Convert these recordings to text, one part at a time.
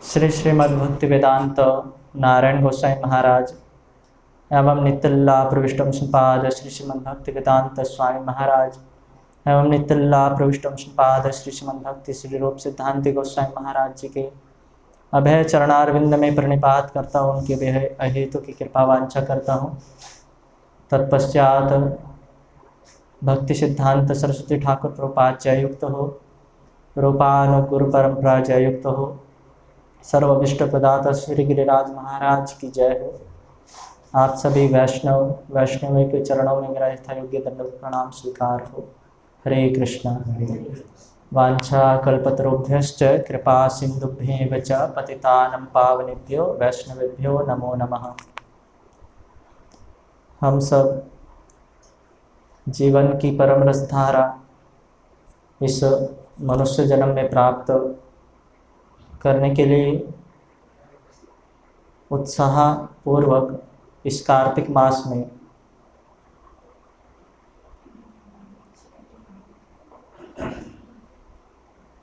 श्री श्रीमद्भक्ति वेदांत नारायण गोसाई महाराज एवं नित्यल्ला प्रविष्टम संपाद श्री श्रीमद्भक्ति वेदांत स्वामी महाराज एवं नित्यल्ला प्रविष्टम संपाद श्री श्रीमद्भक्ति श्री रूप सिद्धांति गोसाई महाराज जी के अभय चरणारविंद में प्रणिपात करता हूँ, उनके बेह अहेतु की कृपा वांछा करता हूँ। तत्पश्चात भक्ति सिद्धांत सरस्वती ठाकुर प्रभुपाद जययुक्त हो, रूपानुगुरु परंपरा जययुक्त हो, सर्वविष्ट प्रदाता श्री गिरिराज महाराज की जय हो। आप सभी वैष्णव के चरणों में मेरा यथा योग्य दंडवत प्रणाम स्वीकार हो। हरे कृष्णा। वांछा कल्पतरुभ्यश्च कृपा सिंधुभ्येव च पतितानं पावनेभ्यो वैष्णवेभ्यो नमो नमः। हम सब जीवन की परम रसधारा इस मनुष्य जन्म में प्राप्त करने के लिए उत्साहपूर्वक इस कार्तिक मास में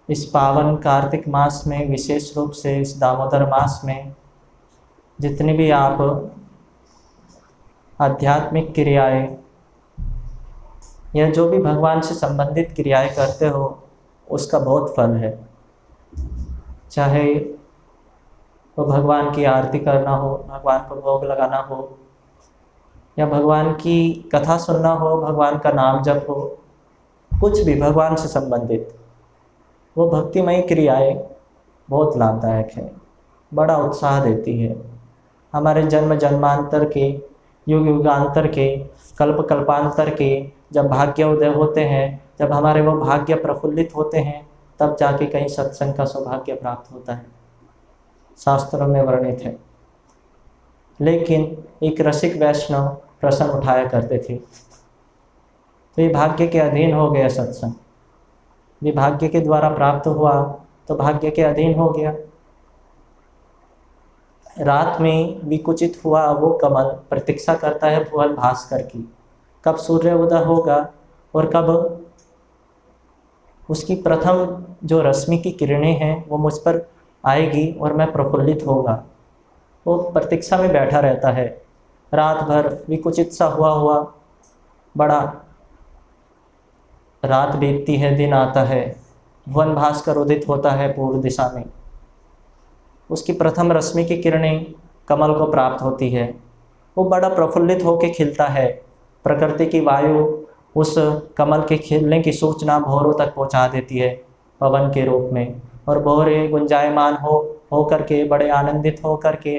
इस पावन कार्तिक मास में, विशेष रूप से इस दामोदर मास में जितनी भी आप आध्यात्मिक क्रियाएं या जो भी भगवान से संबंधित क्रियाएं करते हो, उसका बहुत फल है। चाहे वो भगवान की आरती करना हो, भगवान को भोग लगाना हो, या भगवान की कथा सुनना हो, भगवान का नाम जप हो, कुछ भी भगवान से संबंधित वो भक्तिमय क्रियाएं बहुत लाभदायक है, बड़ा उत्साह देती है। हमारे जन्म जन्मांतर के, युग युगांतर के, कल्प कल्पांतर के जब भाग्य उदय होते हैं, जब हमारे वो भाग्य प्रफुल्लित होते हैं, तब जाके कहीं सत्संग का सौभाग्य प्राप्त होता है, शास्त्रों में वर्णित है। लेकिन एक रसिक वैष्णव प्रश्न उठाया करते थे, तो ये भाग्य के अधीन हो गया सत्संग, ये भाग्य के द्वारा प्राप्त हुआ तो भाग्य के अधीन हो गया। रात में विकुचित हुआ वो कमल प्रतीक्षा करता है भुवन भास्कर की, कब सूर्य उदय होगा और कब उसकी प्रथम जो रश्मि की किरणें हैं वो मुझ पर आएगी और मैं प्रफुल्लित होगा। वो प्रतीक्षा में बैठा रहता है, रात भर विकुचित सा हुआ बड़ा रात बीतती है, दिन आता है, भुवन भास्कर उदित होता है पूर्व दिशा में, उसकी प्रथम रश्मि की किरणें कमल को प्राप्त होती है, वो बड़ा प्रफुल्लित होकर खिलता है। प्रकृति की वायु उस कमल के खिलने की सूचना भौरों तक पहुंचा देती है पवन के रूप में, और भौरे गुंजायमान हो करके बड़े आनंदित हो करके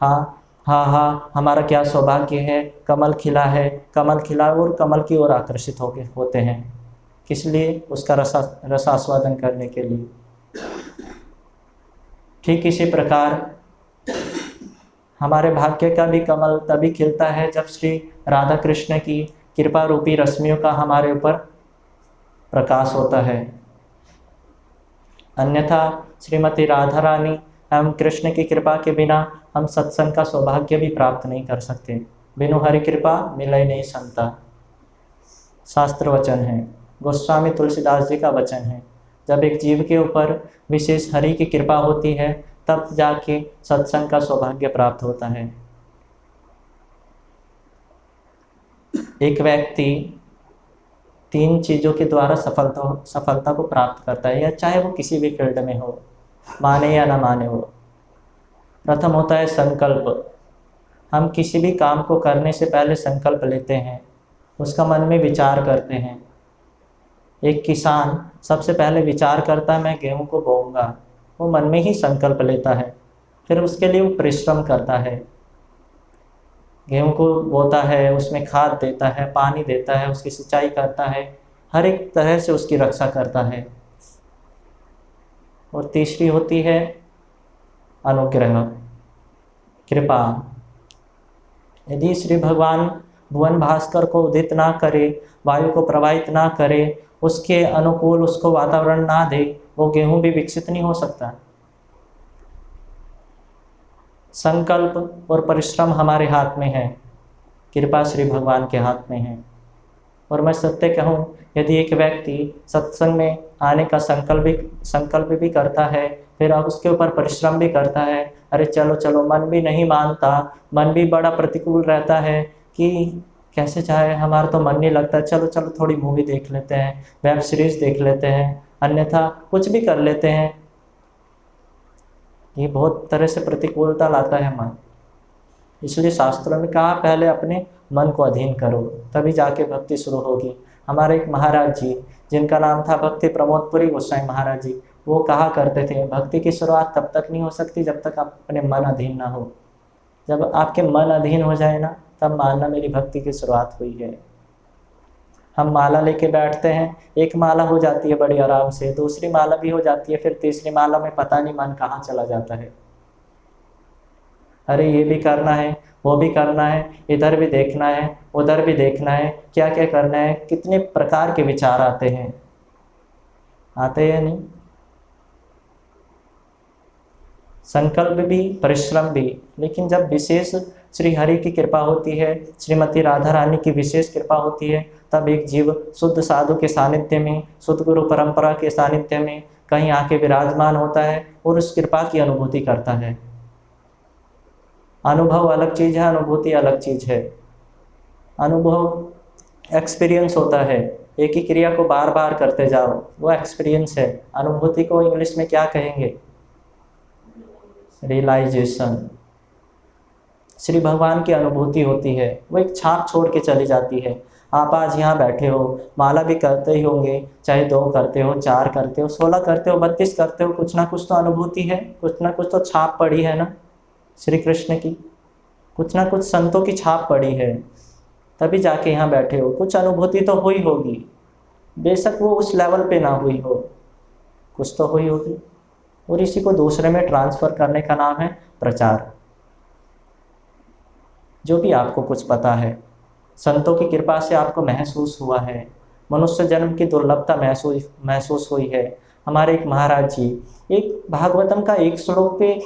हाँ हमारा क्या सौभाग्य है, कमल खिला है, कमल खिला, और कमल की ओर आकर्षित होते हैं। किस लिए? उसका रसास्वादन करने के लिए। ठीक इसी प्रकार हमारे भाग्य का भी कमल तभी खिलता है जब श्री राधा कृष्ण की कृपा रूपी रश्मियों का हमारे ऊपर प्रकाश होता है। अन्यथा श्रीमती राधा रानी एवं कृष्ण की कृपा के बिना हम सत्संग का सौभाग्य भी प्राप्त नहीं कर सकते। बिनु हरि कृपा मिले नहीं संता, शास्त्र वचन है, गोस्वामी तुलसीदास जी का वचन है। जब एक जीव के ऊपर विशेष हरि की कृपा होती है, तब जाके सत्संग का सौभाग्य प्राप्त होता है। एक व्यक्ति 3 चीज़ों के द्वारा सफलता को प्राप्त करता है, या चाहे वो किसी भी फील्ड में हो, माने या ना माने हो। प्रथम होता है संकल्प। हम किसी भी काम को करने से पहले संकल्प लेते हैं, उसका मन में विचार करते हैं। एक किसान सबसे पहले विचार करता है मैं गेहूं को बोऊंगा, वो मन में ही संकल्प लेता है, फिर उसके लिए वो परिश्रम करता है, गेहूं को बोता है, उसमें खाद देता है, पानी देता है, उसकी सिंचाई करता है, हर एक तरह से उसकी रक्षा करता है। और तीसरी होती है अनुग्रह, कृपा। यदि श्री भगवान भुवन भास्कर को उदित ना करे, वायु को प्रवाहित ना करे, उसके अनुकूल उसको वातावरण ना दे, वो गेहूं भी विकसित नहीं हो सकता। संकल्प और परिश्रम हमारे हाथ में है, कृपा श्री भगवान के हाथ में है। और मैं सत्य कहूँ, यदि एक व्यक्ति सत्संग में आने का संकल्प भी करता है, फिर अब उसके ऊपर परिश्रम भी करता है, अरे चलो चलो, मन भी नहीं मानता, मन भी बड़ा प्रतिकूल रहता है कि कैसे चाहे, हमारा तो मन नहीं लगता, चलो चलो थोड़ी मूवी देख लेते हैं, वेब सीरीज देख लेते हैं, अन्यथा कुछ भी कर लेते हैं। ये बहुत तरह से प्रतिकूलता लाता है मन। इसलिए शास्त्रों में कहा पहले अपने मन को अधीन करो, तभी जाके भक्ति शुरू होगी। हमारे एक महाराज जी, जिनका नाम था भक्ति प्रमोदपुरी गोस्वामी महाराज जी, वो कहा करते थे, भक्ति की शुरुआत तब तक नहीं हो सकती जब तक आप अपने मन अधीन ना हो। जब आपके मन अधीन हो जाए ना, तब मानना मेरी भक्ति की शुरुआत हुई है। हम माला लेके बैठते हैं, एक माला हो जाती है बड़ी आराम से, दूसरी माला भी हो जाती है, फिर तीसरी माला में पता नहीं मन कहाँ चला जाता है। अरे ये भी करना है, वो भी करना है, इधर भी देखना है, उधर भी देखना है, क्या क्या करना है, कितने प्रकार के विचार आते हैं, आते हैं नहीं। संकल्प भी, परिश्रम भी, लेकिन जब विशेष श्री हरि की कृपा होती है, श्रीमती राधा रानी की विशेष कृपा होती है, तब एक जीव शुद्ध साधु के सानिध्य में, शुद्ध गुरु परंपरा के सानिध्य में कहीं आके विराजमान होता है और उस कृपा की अनुभूति करता है। अनुभव अलग चीज़ है, अनुभूति अलग चीज़ है। अनुभव एक्सपीरियंस होता है, एक ही क्रिया को बार बार करते जाओ, वो एक्सपीरियंस है। अनुभूति को इंग्लिश में क्या कहेंगे? रियलाइजेशन। श्री भगवान की अनुभूति होती है, वो एक छाप छोड़ के चली जाती है। आप आज यहाँ बैठे हो, माला भी करते ही होंगे, चाहे 2 करते हो, 4 करते हो, 16 करते हो, 32 करते हो, कुछ ना कुछ तो अनुभूति है, कुछ ना कुछ तो छाप पड़ी है ना श्री कृष्ण की, कुछ ना कुछ संतों की छाप पड़ी है, तभी जाके यहाँ बैठे हो। कुछ अनुभूति तो हुई होगी, बेशक वो उस लेवल पे ना हुई हो, कुछ तो हुई होगी, और इसी को दूसरे में ट्रांसफ़र करने का नाम है प्रचार। जो भी आपको कुछ पता है, संतों की कृपा से आपको महसूस हुआ है, मनुष्य जन्म की दुर्लभता महसूस हुई है। हमारे एक महाराज जी एक भागवतम का एक श्लोक पे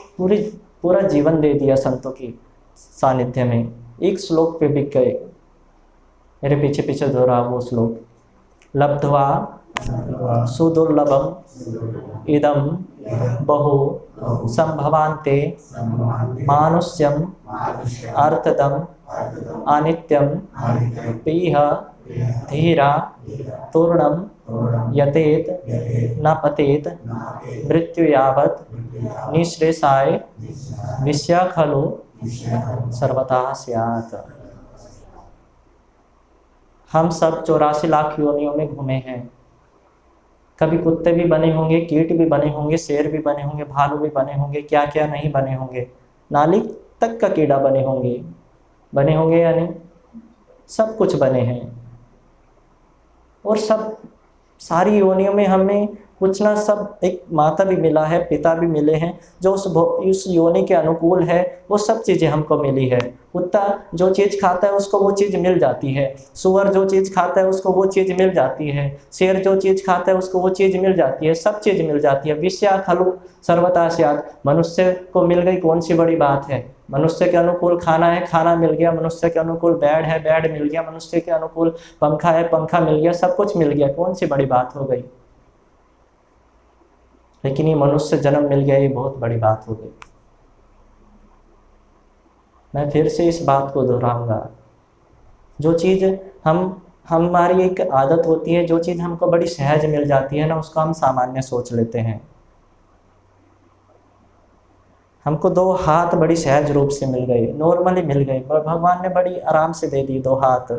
पूरा जीवन दे दिया संतों की सानिध्य में, एक श्लोक पे बिक गए। मेरे पीछे पीछे दोहरा वो श्लोक, लब्ध्वा सुदुर्लभम इदम बहु संभवान्ते मानुष्यम अर्थदम अनित्यम पीह धीरा तूर्णम यतेत न पतेत मृत्यु यावत निःश्रेषाय विषया खलु सर्वथा स्यात्। हम सब 84 लाख योनियों में घूमे हैं, कभी कुत्ते भी बने होंगे, कीट भी बने होंगे, शेर भी बने होंगे, भालू भी बने होंगे, क्या क्या नहीं बने होंगे, नाली तक का कीड़ा बने होंगे या नहीं, सब कुछ बने हैं। और सब सारी योनियों में हमें कुछ ना सब, एक माता भी मिला है, पिता भी मिले हैं, जो उस योनि के अनुकूल है, वो सब चीज़ें हमको मिली है। कुत्ता जो चीज़ खाता है उसको वो चीज़ मिल जाती है, सुअर जो चीज़ खाता है उसको वो चीज़ मिल जाती है, शेर जो चीज़ खाता है उसको वो चीज़ मिल जाती है, सब चीज़ मिल जाती है। विषया खलु सर्वथा स्यात्। मनुष्य को मिल गई, कौन सी बड़ी बात है? मनुष्य के अनुकूल खाना है, खाना मिल गया, मनुष्य के अनुकूल बेड है, बेड मिल गया, मनुष्य के अनुकूल पंखा है, पंखा मिल गया, सब कुछ मिल गया, कौन सी बड़ी बात हो गई? लेकिन ये मनुष्य जन्म मिल गया, ये बहुत बड़ी बात हो गई। मैं फिर से इस बात को दोहराऊंगा, जो चीज़ हमारी एक आदत होती है, जो चीज़ हमको बड़ी सहज मिल जाती है ना, उसको हम सामान्य सोच लेते हैं। हमको 2 हाथ बड़ी सहज रूप से मिल गए, नॉर्मली मिल गए, भगवान ने बड़ी आराम से दे दी 2 हाथ,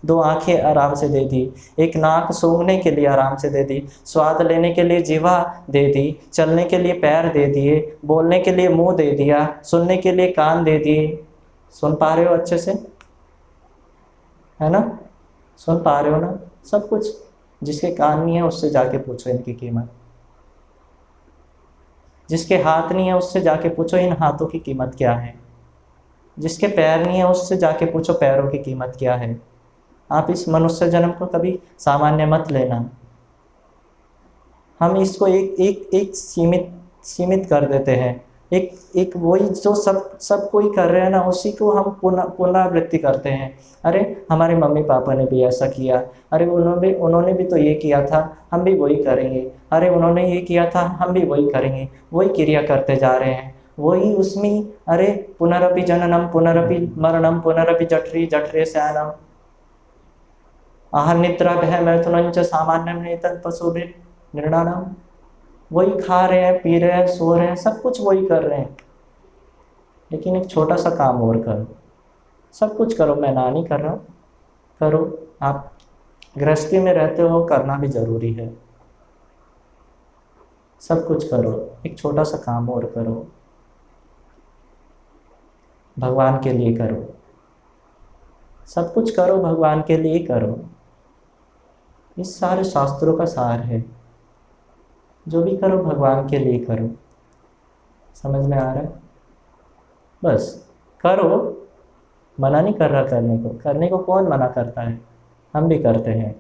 2 आँखें आराम से दे दी, एक नाक सूंघने के लिए आराम से दे दी, स्वाद लेने के लिए जीवा दे दी, चलने के लिए पैर दे दिए, बोलने के लिए मुंह दे दिया, सुनने के लिए कान दे दिए। सुन पा रहे हो अच्छे से, है ना? सुन पा रहे हो ना सब कुछ? जिसके कान नहीं है उससे जाके पूछो इनकी कीमत, जिसके हाथ नहीं है उससे जाके पूछो इन हाथों की कीमत क्या है, जिसके पैर नहीं है उससे जाके पूछो पैरों की कीमत क्या है। आप इस मनुष्य जन्म को कभी सामान्य मत लेना। हम इसको एक सीमित कर देते हैं, एक एक वही जो सब कोई कर रहे हैं ना, उसी को हम पुनरावृत्ति करते हैं। अरे हमारे मम्मी पापा ने भी ऐसा किया, अरे उन्होंने भी तो ये किया था, हम भी वही करेंगे, अरे उन्होंने ये किया था, हम भी वही करेंगे, वही क्रिया करते जा रहे हैं, वही उसमें। अरे पुनरपि जननम पुनरपि मरणम पुनरपि जठरी जठरे शयनम आहार निद्रा भय मैथुन च सामान्यम नेतन पशुभिर निर्णानम। वही खा रहे हैं, पी रहे हैं, सो रहे हैं, सब कुछ वही कर रहे हैं। लेकिन एक छोटा सा काम और करो, सब कुछ करो, मैं ना नहीं कर रहा हूँ, करो। आप गृहस्थी में रहते हो, करना भी जरूरी है। सब कुछ करो, एक छोटा सा काम और करो, भगवान के लिए करो। सब कुछ करो, भगवान के लिए करो। इस सारे शास्त्रों का सार है, जो भी करो भगवान के लिए करो। समझ में आ रहा है? बस करो, मना नहीं कर रहा करने को। करने को कौन मना करता है? हम भी करते हैं,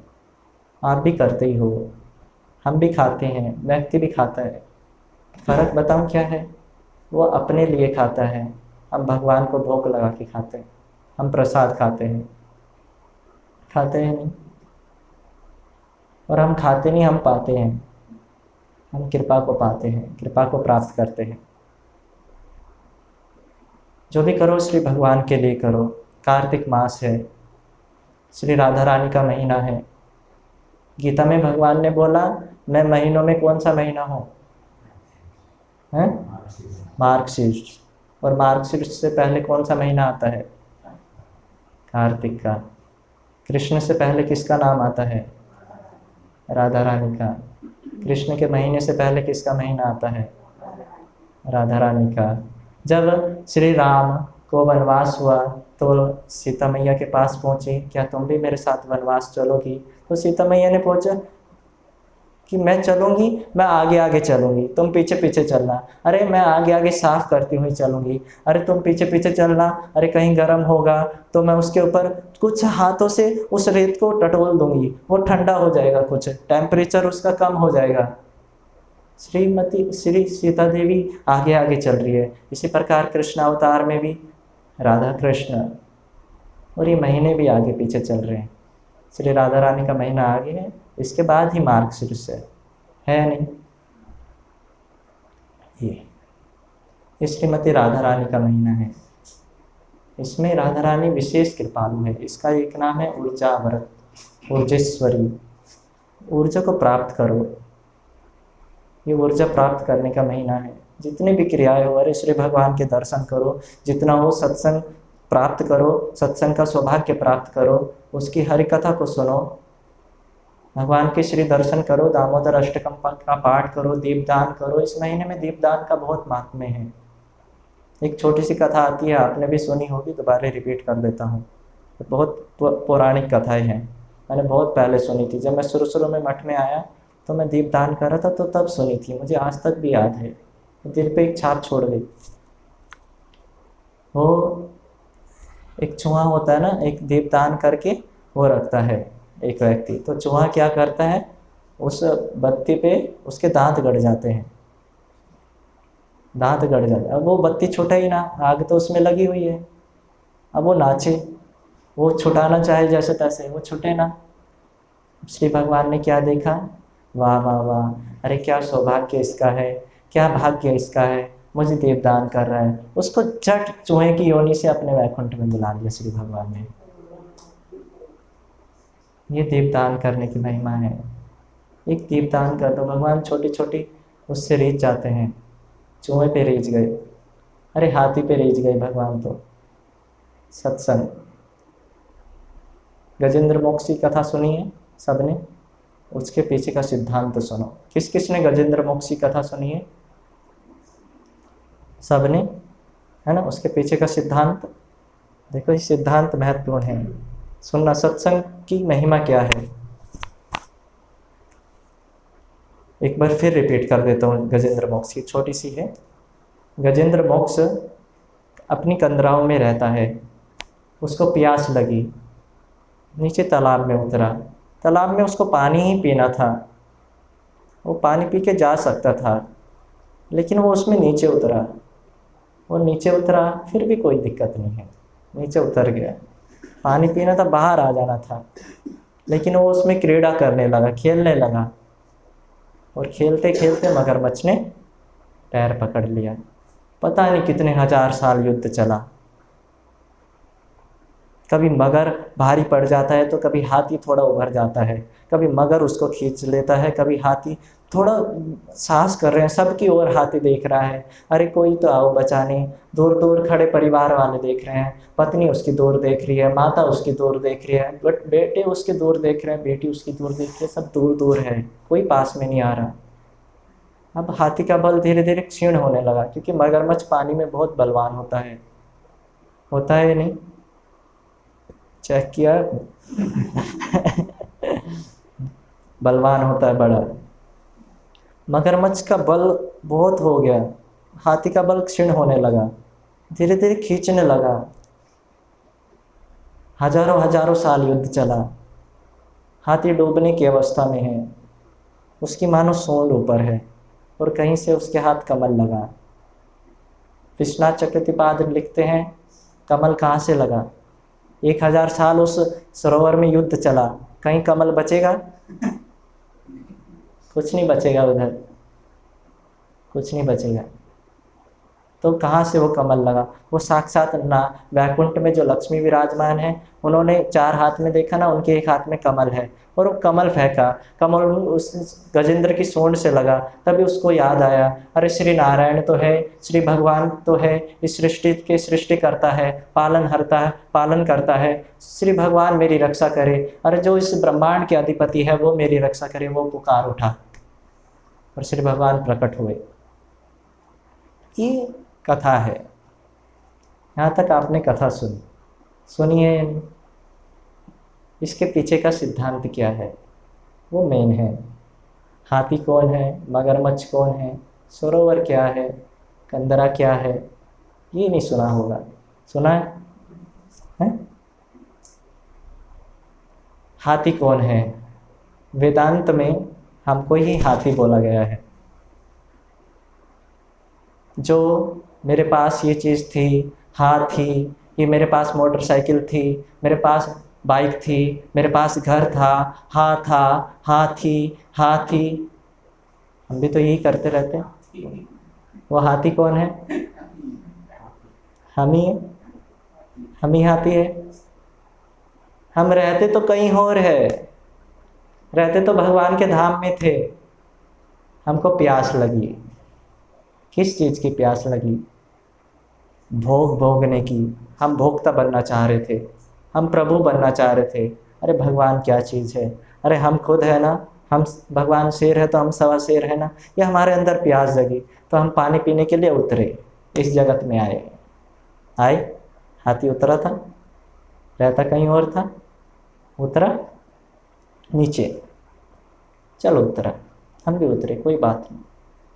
आप भी करते ही हो, हम भी खाते हैं, व्यक्ति भी खाता है। फ़र्क बताऊं क्या है? वो अपने लिए खाता है, हम भगवान को भोग लगा के खाते हैं, हम प्रसाद खाते हैं। खाते हैं नहीं? और हम खाते नहीं, हम पाते हैं, हम कृपा को पाते हैं, कृपा को प्राप्त करते हैं। जो भी करो श्री भगवान के लिए करो। कार्तिक मास है, श्री राधा रानी का महीना है। गीता में भगवान ने बोला, मैं महीनों में कौन सा महीना हूँ? हैं? मार्गशीर्ष। और मार्गशीर्ष से पहले कौन सा महीना आता है? कार्तिक का। कृष्ण से पहले किसका नाम आता है? राधा रानी का। कृष्ण के महीने से पहले किसका महीना आता है? राधा रानी का। जब श्री राम को वनवास हुआ तो सीता मैया के पास पहुँची, क्या तुम भी मेरे साथ वनवास चलोगी? तो सीता मैया ने पूछा कि मैं चलूँगी, मैं आगे आगे चलूँगी, तुम पीछे पीछे चलना। अरे मैं आगे आगे साफ करती हुई चलूँगी, अरे तुम पीछे पीछे चलना। अरे कहीं गर्म होगा तो मैं उसके ऊपर कुछ हाथों से उस रेत को टटोल दूँगी, वो ठंडा हो जाएगा, कुछ टेम्परेचर उसका कम हो जाएगा। श्री सीता देवी आगे आगे चल रही है। इसी प्रकार कृष्ण अवतार में भी राधा कृष्ण, और ये महीने भी आगे पीछे चल रहे हैं। श्री राधा रानी का महीना आगे है, इसके बाद ही मार्गशीर्ष है नहीं? ये श्रीमती राधा रानी का महीना है। इसमें राधा रानी विशेष कृपालु है। इसका एक नाम है ऊर्जा व्रत, ऊर्जेश्वरी। ऊर्जा को प्राप्त करो, ये ऊर्जा प्राप्त करने का महीना है। जितनी भी क्रियाएं हो, अरे श्री भगवान के दर्शन करो, जितना हो सत्संग प्राप्त करो, सत्संग का सौभाग्य प्राप्त करो, उसकी हरि कथा को सुनो, भगवान के श्री दर्शन करो, दामोदर अष्टकम का पाठ करो, दीपदान करो। इस महीने में दीपदान का बहुत महात्म्य है। एक छोटी सी कथा आती है, आपने भी सुनी होगी, दोबारा रिपीट कर देता हूँ। बहुत पौराणिक कथाएं हैं, मैंने बहुत पहले सुनी थी। जब मैं शुरू में मठ में आया तो मैं दीपदान कर रहा था, तो तब सुनी थी, मुझे आज तक भी याद है, दिल पे एक छाप छोड़ गई। वो एक चूहा होता है ना, एक दीपदान करके वो रखता है एक व्यक्ति, तो चूहा क्या करता है, उस बत्ती पे उसके दांत गड़ जाते हैं, दांत गड़ जाते हैं। अब वो बत्ती छूटे ही ना, आग तो उसमें लगी हुई है। अब वो नाचे, वो छुटाना चाहे जैसे तैसे, वो छूटे ना। श्री भगवान ने क्या देखा, वाह वाह वाह, अरे क्या सौभाग्य इसका है, क्या भाग्य इसका है, मुझे दीपदान कर रहा है। उसको झट चूहे की योनि से अपने वैकुंठ में बुला लिया श्री भगवान ने। ये दीपदान करने की महिमा है। एक दीपदान कर दो, भगवान छोटी छोटी उससे रीझ जाते हैं। चूहे पे रीझ गए, अरे हाथी पे रीझ गए भगवान तो। सत्संग, गजेंद्र मोक्ष की कथा सुनी है सबने, उसके पीछे का सिद्धांत सुनो। किस किस ने गजेंद्र मोक्ष की कथा सुनी है? सबने, है ना? उसके पीछे का सिद्धांत देखो, ये सिद्धांत महत्वपूर्ण है, सुनना। सत्संग की महिमा क्या है, एक बार फिर रिपीट कर देता हूँ। गजेंद्र मोक्ष की छोटी सी है। गजेंद्र मोक्ष अपनी कंदराओं में रहता है, उसको प्यास लगी, नीचे तालाब में उतरा। तालाब में उसको पानी ही पीना था, वो पानी पी के जा सकता था, लेकिन वो उसमें नीचे उतरा। वो नीचे उतरा, फिर भी कोई दिक्कत नहीं है, नीचे उतर गया। पानी पीना था, बाहर आ जाना था, लेकिन वो उसमें क्रीड़ा करने लगा, खेलने लगा, और खेलते खेलते मगरमच्छ ने पैर पकड़ लिया। पता नहीं कितने हजार साल युद्ध चला। कभी मगर भारी पड़ जाता है तो कभी हाथी थोड़ा उभर जाता है, कभी मगर उसको खींच लेता है, कभी हाथी थोड़ा साहस कर रहे हैं, सबकी ओर हाथी देख रहा है, अरे कोई तो आओ बचाने। दूर दूर खड़े परिवार वाले देख रहे हैं, पत्नी उसकी दूर देख रही है, माता उसकी दूर देख रही है, बट बेटे उसके दूर देख रहे हैं, बेटी उसकी दूर देख रही है, सब दूर दूर है, कोई पास में नहीं आ रहा। अब हाथी का बल धीरे धीरे क्षीण होने लगा, क्योंकि मगरमच्छ पानी में बहुत बलवान होता है या नहीं? चेक किया? बलवान होता है बड़ा। मगरमच्छ का बल बहुत हो गया, हाथी का बल क्षीण होने लगा, धीरे धीरे खींचने लगा। हजारों हजारों साल युद्ध चला, हाथी डूबने की अवस्था में है, उसकी मानो सूंड ऊपर है, और कहीं से उसके हाथ कमल लगा। विश्वनाथ चक्रवर्ती लिखते हैं, कमल कहाँ से लगा? 1000 साल उस सरोवर में युद्ध चला, कहीं कमल बचेगा? कुछ नहीं बचेगा, उधर कुछ नहीं बचेगा। तो कहाँ से वो कमल लगा? वो साक्षात ना वैकुंठ में जो लक्ष्मी विराजमान है, उन्होंने 4 हाथ में देखा ना, उनके एक हाथ में कमल है, और वो कमल फेंका, कमल उस गजेंद्र की सूंड से लगा। तभी उसको याद आया, अरे श्री नारायण तो है, श्री भगवान तो है, इस सृष्टि के सृष्टि करता है, पालन करता है, श्री भगवान मेरी रक्षा करे, अरे जो इस ब्रह्मांड के अधिपति है वो मेरी रक्षा करे। वो पुकार उठा और श्री भगवान प्रकट हुए। ये कथा है। यहाँ तक आपने कथा सुनिए, इसके पीछे का सिद्धांत क्या है वो मेन है। हाथी कौन है, मगरमच्छ कौन है, सरोवर क्या है, कंदरा क्या है, ये नहीं सुना होगा। सुना है? हाथी कौन है? वेदांत में हमको ही हाथी बोला गया है। जो मेरे पास ये चीज़ थी, हाथी, ये मेरे पास मोटरसाइकिल थी, मेरे पास बाइक थी, मेरे पास घर था, हाथी हाथी, हम भी तो यही करते रहते हैं। वो हाथी कौन है? हम ही है, हम ही हाथी है। हम रहते तो कहीं और है, रहते तो भगवान के धाम में थे। हमको प्यास लगी, किस चीज़ की प्यास लगी? भोगने की। हम भोक्ता बनना चाह रहे थे, हम प्रभु बनना चाह रहे थे। अरे भगवान क्या चीज़ है? अरे हम खुद है ना, हम भगवान शेर है तो हम सवा शेर है ना। ये हमारे अंदर प्यास जगी तो हम पानी पीने के लिए उतरे, इस जगत में आए। हाथी उतरा था, रहता कहीं और था, उतरा नीचे, चलो उतरा, हम भी उतरे, कोई बात नहीं,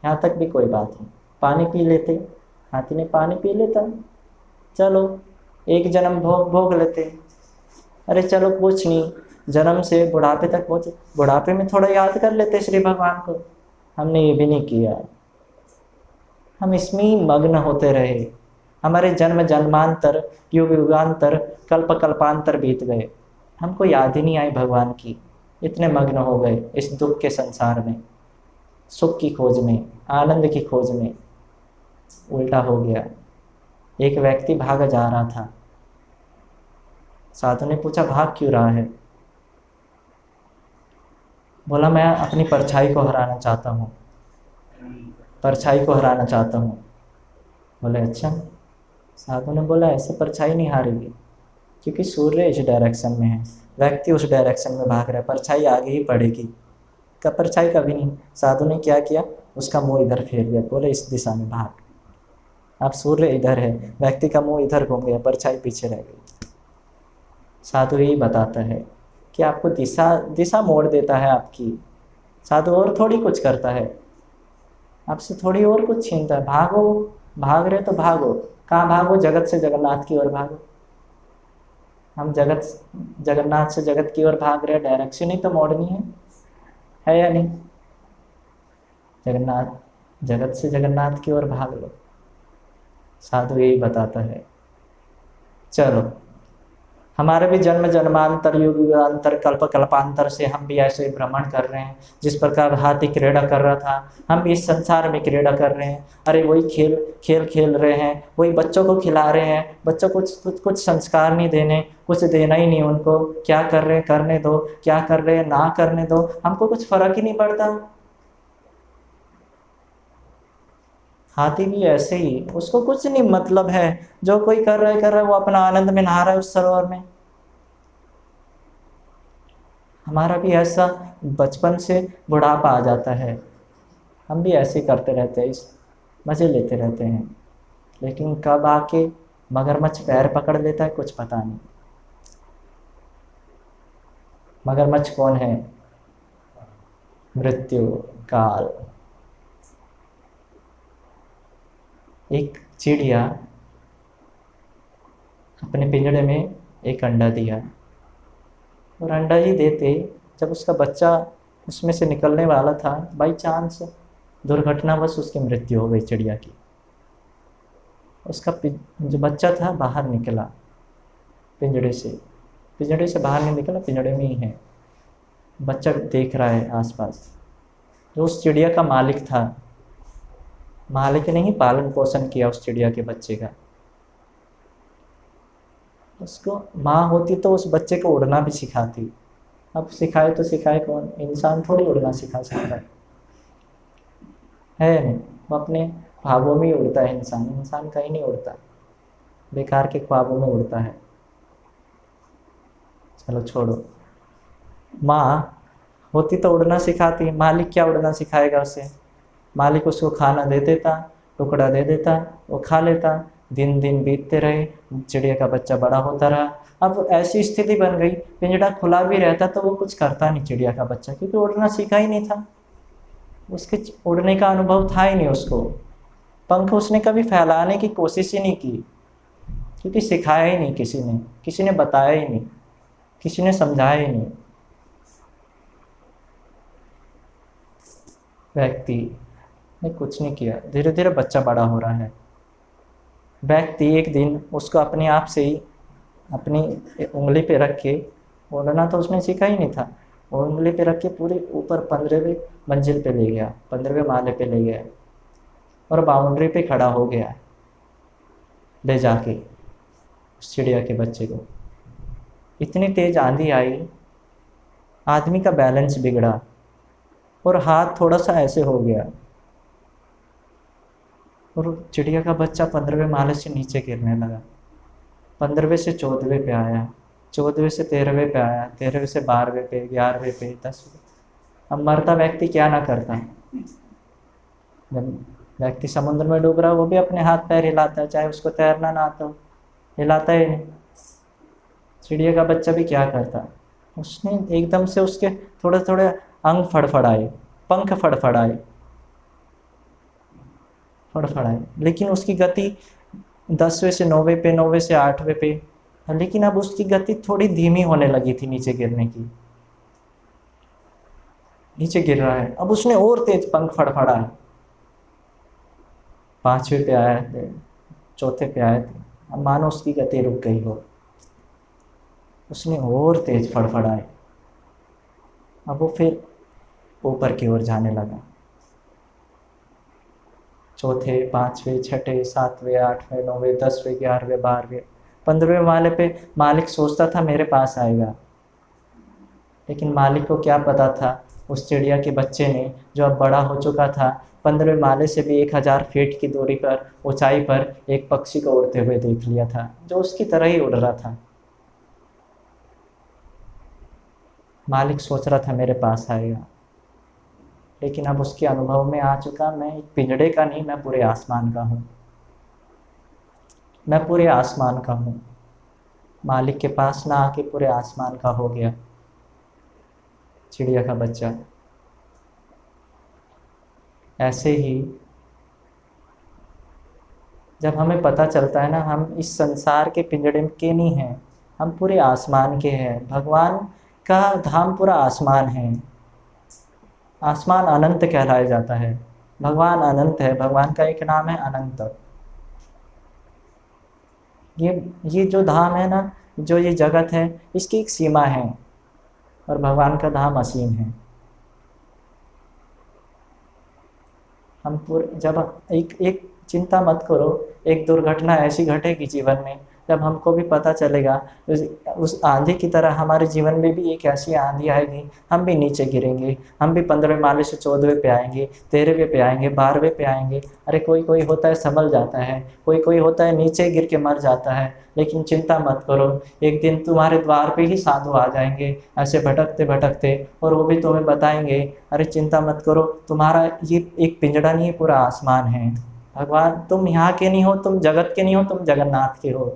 यहाँ तक भी कोई बात नहीं। पानी पी लेते, हाथी ने पानी पी लेता, चलो एक जन्म भोग लेते। अरे चलो कुछ नहीं, जन्म से बुढ़ापे तक पहुँचे, बुढ़ापे में थोड़ा याद कर लेते श्री भगवान को। हमने ये भी नहीं किया, हम इसमें ही मग्न होते रहे। हमारे जन्म जन्मांतर, युग युगांतर, कल्प कल्पांतर बीत गए, हमको याद ही नहीं आई भगवान की। इतने मग्न हो गए इस दुख के संसार में, सुख की खोज में, आनंद की खोज में। उल्टा हो गया। एक व्यक्ति भागा जा रहा था, साधु ने पूछा भाग क्यों रहा है? बोला मैं अपनी परछाई को हराना चाहता हूँ, परछाई को हराना चाहता हूँ। बोले अच्छा। साधु ने बोला ऐसे परछाई नहीं हारेगी, क्योंकि सूर्य इस डायरेक्शन में है, व्यक्ति उस डायरेक्शन में भाग रहा है, परछाई आगे ही पड़ेगी। का परछाई कभी नहीं। साधु ने क्या किया, उसका मुंह इधर फेर दिया, बोले इस दिशा में भाग। अब सूर्य इधर है, व्यक्ति का मुंह इधर घूम गया, परछाई पीछे रह गई। साधु यही बताता है कि आपको दिशा मोड़ देता है आपकी। साधु और थोड़ी कुछ करता है, आपसे थोड़ी और कुछ छीनता है। भागो, भाग रहे तो भागो, कहाँ भागो? जगत से जगन्नाथ की ओर भागो। हम जगन्नाथ से जगत की ओर भाग रहे हैं, डायरेक्शन ही तो मोड़नी है या नहीं? जगत से जगन्नाथ की ओर भाग लो। साधु यही बताता है। चलो, हमारे भी जन्म जन्मांतर युग युगांतर कल्प कल्पांतर से हम भी ऐसे भ्रमण कर रहे हैं। जिस प्रकार हाथी क्रीड़ा कर रहा था, हम भी इस संसार में क्रीड़ा कर रहे हैं। अरे वही खेल खेल खेल रहे हैं, वही बच्चों को खिला रहे हैं। बच्चों को कुछ संस्कार नहीं देने, कुछ देना ही नहीं उनको। क्या कर रहे हैं करने दो, क्या कर रहे हैं ना करने दो, हमको कुछ फर्क ही नहीं पड़ता। हाथी भी ऐसे ही, उसको कुछ नहीं मतलब है। जो कोई कर रहा है वो अपना आनंद में नहा रहा है उस सरोवर में। हमारा भी ऐसा बचपन से बुढ़ापा आ जाता है, हम भी ऐसे ही करते रहते हैं, इस मज़े लेते रहते हैं। लेकिन कब आके मगरमच्छ पैर पकड़ लेता है कुछ पता नहीं। मगरमच्छ कौन है? मृत्यु काल। एक चिड़िया अपने पिंजड़े में एक अंडा दिया, और अंडा ही देते जब उसका बच्चा उसमें से निकलने वाला था, बाई चांस दुर्घटनावश उसकी मृत्यु हो गई चिड़िया की। उसका जो बच्चा था बाहर निकला पिंजड़े से बाहर नहीं निकला, पिंजड़े में ही है। बच्चा देख रहा है आसपास। जो उस चिड़िया का मालिक था, मालिक ने ही पालन पोषण किया उस चिड़िया के बच्चे का। उसको माँ होती तो उस बच्चे को उड़ना भी सिखाती। अब सिखाए तो सिखाए कौन? इंसान थोड़ी उड़ना सिखा सकता है नहीं। वो अपने ख्वाबों में ही उड़ता है। इंसान कहीं नहीं उड़ता, बेकार के ख्वाबों में उड़ता है। चलो छोड़ो, माँ होती तो उड़ना सिखाती। मालिक क्या उड़ना सिखाएगा उसे? मालिक उसको खाना दे देता, टुकड़ा दे देता, वो खा लेता। दिन दिन बीतते रहे, चिड़िया का बच्चा बड़ा होता रहा। अब ऐसी स्थिति बन गई, पिंजड़ा खुला भी रहता तो वो कुछ करता नहीं चिड़िया का बच्चा, क्योंकि उड़ना सीखा ही नहीं था। उसके उड़ने का अनुभव था ही नहीं उसको। पंख उसने कभी फैलाने की कोशिश ही नहीं की, क्योंकि सिखाया ही नहीं किसी ने बताया ही नहीं, किसी ने समझाया ही नहीं। व्यक्ति ने कुछ नहीं किया, धीरे धीरे बच्चा बड़ा हो रहा है। व्यक्ति एक दिन उसको अपने आप से ही अपनी उंगली पे रख के, उड़ना तो उसने सीखा ही नहीं था, उंगली पे रख के पूरे ऊपर 15वें मंजिल पे ले गया, 15वें माले पे ले गया, और बाउंड्री पे खड़ा हो गया ले जाके उस चिड़िया के बच्चे को। इतनी तेज आंधी आई, आदमी का बैलेंस बिगड़ा और हाथ थोड़ा सा ऐसे हो गया, और चिड़िया का बच्चा 15वें माले से नीचे गिरने लगा। 15वें से 14वें पे आया, 14वें से 13वें पे आया, 13वें से 12वें पे, 11वें पे, 10वें। अब मरता व्यक्ति क्या ना करता? जब व्यक्ति समुद्र में डूब रहा है वो भी अपने हाथ पैर हिलाता है, चाहे उसको तैरना ना आता हो, हिलाता ही नहीं। चिड़िया का बच्चा भी क्या करता? उसने एकदम से उसके थोड़े थोड़े अंग फड़फड़ाए, पंख फड़फड़ाए, लेकिन उसकी गति 10वें से 9वें पे, 9वें से 8वें पे, लेकिन अब उसकी गति थोड़ी धीमी होने लगी थी नीचे गिरने की। नीचे गिर रहा है, अब उसने और तेज पंख फड़फड़ाए। 5वें पे आए थे, 4थे पे आए थे, अब मानो उसकी गति रुक गई हो, उसने और तेज फड़फड़ाए। अब वो फिर ऊपर की ओर जाने लगा। 4थे, 5वें, 6ठे, 7वें, 8वें, 9वें, 10वें, 11वें, 12वें, 15वें माले पे मालिक सोचता था मेरे पास आएगा, लेकिन मालिक को क्या पता था उस चिड़िया के बच्चे ने, जो अब बड़ा हो चुका था, 15वें माले से भी 1000 फीट की दूरी पर, ऊंचाई पर एक पक्षी को उड़ते हुए देख लिया था, जो उसकी तरह ही उड़ रहा था। मालिक सोच रहा था मेरे पास आएगा, लेकिन अब उसके अनुभव में आ चुका, मैं एक पिंजड़े का नहीं, मैं पूरे आसमान का हूँ, मैं पूरे आसमान का हूँ। मालिक के पास ना आके पूरे आसमान का हो गया चिड़िया का बच्चा। ऐसे ही जब हमें पता चलता है ना, हम इस संसार के पिंजड़े के नहीं हैं, हम पूरे आसमान के हैं। भगवान का धाम पूरा आसमान है, आसमान अनंत कहलाया जाता है। भगवान अनंत है, भगवान का एक नाम है अनंत। ये जो धाम है ना, जो ये जगत है, इसकी एक सीमा है, और भगवान का धाम असीम है। हम पूरे जब एक एक चिंता मत करो, एक दुर्घटना ऐसी घटेगी जीवन में जब हमको भी पता चलेगा, उस आंधी की तरह हमारे जीवन में भी एक ऐसी आंधी आएगी, हम भी नीचे गिरेंगे, हम भी 15वें माले से 14वें पे आएंगे, 13वें पे आएंगे, 12वें पे आएंगे। अरे कोई कोई होता है संभल जाता है, कोई कोई होता है नीचे गिर के मर जाता है। लेकिन चिंता मत करो, एक दिन तुम्हारे द्वार पे ही साधु आ जाएंगे ऐसे भटकते भटकते, और वो भी तुम्हें बताएंगे, अरे चिंता मत करो, तुम्हारा ये एक पिंजड़ा नहीं है, पूरा आसमान है। भगवान तुम यहाँ के नहीं हो, तुम जगत के नहीं हो, तुम जगन्नाथ के हो।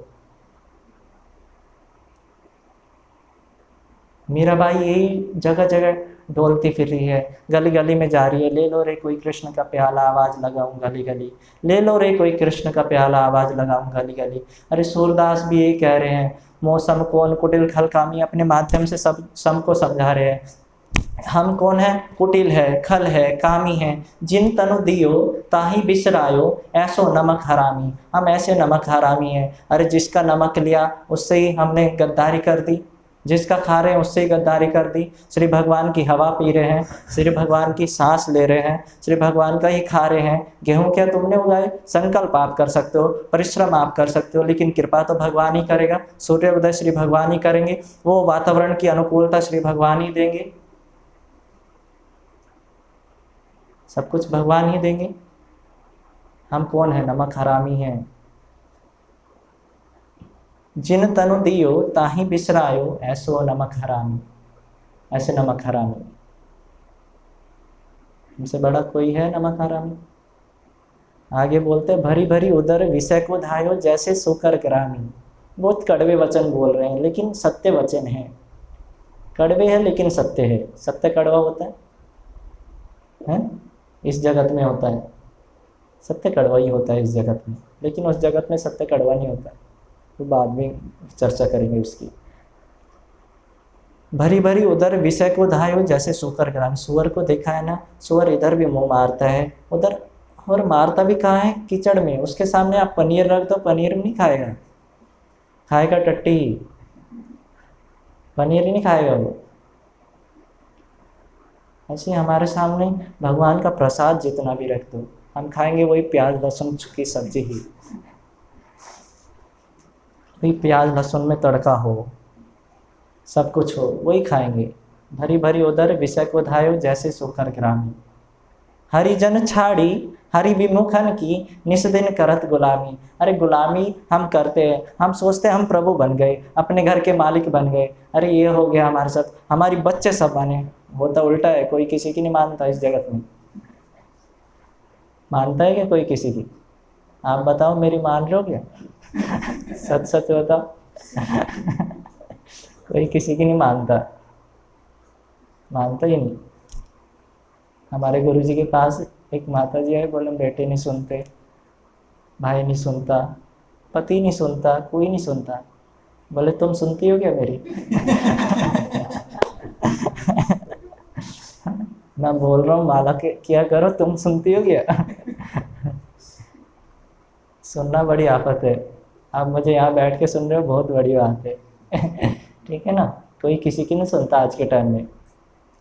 मीराबाई यही जगह जगह डोलती फिर रही है, गली गली में जा रही है, ले लो रे कोई कृष्ण का प्याला आवाज लगाऊं गली गली, ले लो रे कोई कृष्ण का प्याला आवाज लगाऊं गली गली। अरे सूरदास भी यही कह रहे हैं, मौसम कौन कुटिल खल कामी, अपने माध्यम से सब सबको समझा रहे हैं। हम कौन है? कुटिल है, खल है, कामी है, जिन तनु दियो ताही बिसरायो, ऐसो नमक हरामी। हम ऐसे नमक हरामी हैं। अरे जिसका नमक लिया उससे ही हमने गद्दारी कर दी, जिसका खा रहे हैं उससे ही गद्दारी कर दी। श्री भगवान की हवा पी रहे हैं, श्री भगवान की सांस ले रहे हैं, श्री भगवान का ही खा रहे हैं। गेहूं क्या तुमने उगाए? संकल्प आप कर सकते हो, परिश्रम आप कर सकते हो, लेकिन कृपा तो भगवान ही करेगा। सूर्योदय श्री भगवान ही करेंगे, वो वातावरण की अनुकूलता श्री भगवान ही देंगे, सब कुछ भगवान ही देंगे। हम कौन है? नमक हरामी हैं। जिन तनु दियो ताही बिसरायो, ऐसो नमक हरामी। ऐसे नमक हरामी, हमसे बड़ा कोई है नमक हरामी? आगे बोलते भरी भरी उदर विषय को धायो, जैसे सुकर ग्रामी। बहुत कड़वे वचन बोल रहे हैं, लेकिन सत्य वचन है। कड़वे है लेकिन सत्य है। सत्य कड़वा होता है? इस जगत में होता है सत्य कड़वा ही होता है इस जगत में, लेकिन उस जगत में सत्य कड़वा नहीं होता, तो बाद में चर्चा करेंगे उसकी। भरी भरी उधर विषय को धायो, जैसे सुकर ग्राम। सुअर को देखा है ना, सुअर इधर भी मुंह मारता है उधर, और मारता भी कहाँ है? कीचड़ में। उसके सामने आप पनीर रख दो, पनीर नहीं खाएगा, खाएगा टट्टी, पनीर ही नहीं खाएगा वो। ऐसे हमारे सामने भगवान का प्रसाद जितना भी रख दो, हम खाएंगे वही प्याज लहसुन की सब्जी ही, वही प्याज लहसुन में तड़का हो, सब कुछ हो, वही खाएंगे। भरी भरी उदर विषय को धायो, जैसे सुकर ग्रामी। हरिजन छाड़ी हरि विमुखन की, निस दिन करत गुलामी। अरे गुलामी हम करते हैं, हम सोचते हैं हम प्रभु बन गए, अपने घर के मालिक बन गए, अरे ये हो गया हमारे साथ, हमारी बच्चे सब बने। होता उल्टा है, कोई किसी की नहीं मानता इस जगत में। मानता है क्या कोई किसी की? आप बताओ, मेरी मान रहे हो क्या? सच सच बताओ। कोई किसी की नहीं मानता, मानता ही नहीं। हमारे गुरुजी के पास एक माता जी है, बोले बेटे नहीं सुनते, भाई नहीं सुनता, पति नहीं सुनता, कोई नहीं सुनता। बोले तुम सुनती हो क्या मेरी? मैं बोल रहा हूँ माला के क्या करो, तुम सुनती हो क्या? सुनना बड़ी आफत है। आप मुझे यहाँ बैठ के सुन रहे हो, बहुत बड़ी बात है। ठीक है ना? कोई किसी की नहीं सुनता आज के टाइम में।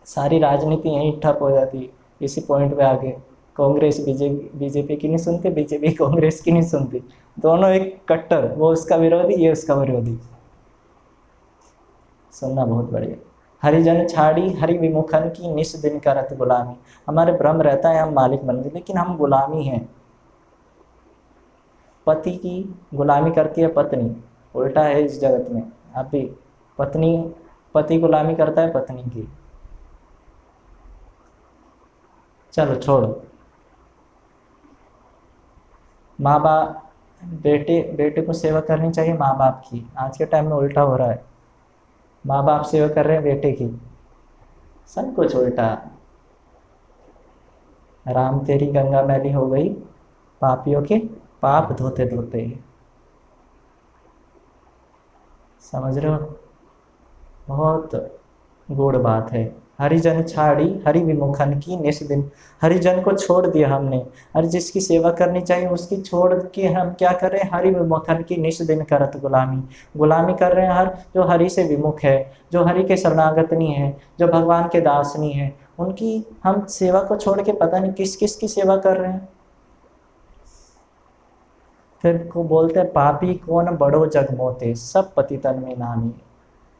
सारी राजनीति यहीं ठप हो जाती इसी पॉइंट पे आके। कांग्रेस बीजेपी की नहीं सुनती, बीजेपी कांग्रेस की नहीं सुनती, दोनों एक कट्टर, वो उसका विरोधी, ये उसका विरोधी। सुनना बहुत बढ़िया। हरिजन छाड़ी हरि विमुखन की, निस दिन करत गुलामी। हमारे भ्रम रहता है हम मालिक बन गए, लेकिन हम गुलामी हैं। पति की गुलामी करती है पत्नी, उल्टा है इस जगत में। अभी पति गुलामी करता है पत्नी की। चलो छोड़ो। माँ बाप, बेटे को सेवा करनी चाहिए माँ बाप की। आज के टाइम में उल्टा हो रहा है, माँ बाप सेवा कर रहे हैं बेटे की, सब कुछ उल्टा। राम तेरी गंगा मैली हो गई, पापियों के पाप धोते धोते। समझ रहे हो? बहुत गूढ़ बात है। हरिजन छाड़ी हरि विमुखन की निस दिन। हरिजन को छोड़ दिया हमने, और जिसकी सेवा करनी चाहिए उसकी छोड़ के हम क्या कर रहे हैं, हरि विमुखन की निस दिन करत गुलामी। गुलामी कर रहे हैं हर जो हरि से विमुख है, जो हरि के शरणागत नहीं है, जो भगवान के दास नहीं है, उनकी हम सेवा को छोड़ के पता नहीं किस किस की सेवा कर रहे हैं। फिर को बोलते हैं पापी कौन बड़ो जग मोते, सब पतितन में नामी।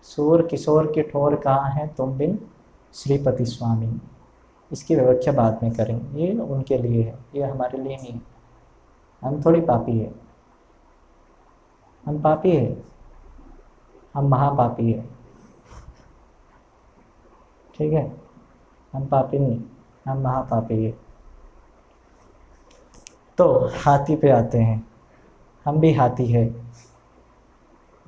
सूर किशोर के ठोर कहाँ है तुम बिन श्रीपति स्वामी। इसकी व्याख्या बाद में करेंगे, ये उनके लिए है, ये हमारे लिए नहीं है। हम थोड़ी पापी है, हम पापी है, हम महापापी है, ठीक है। हम पापी नहीं, हम महापापी है। तो हाथी पे आते हैं, हम भी हाथी है।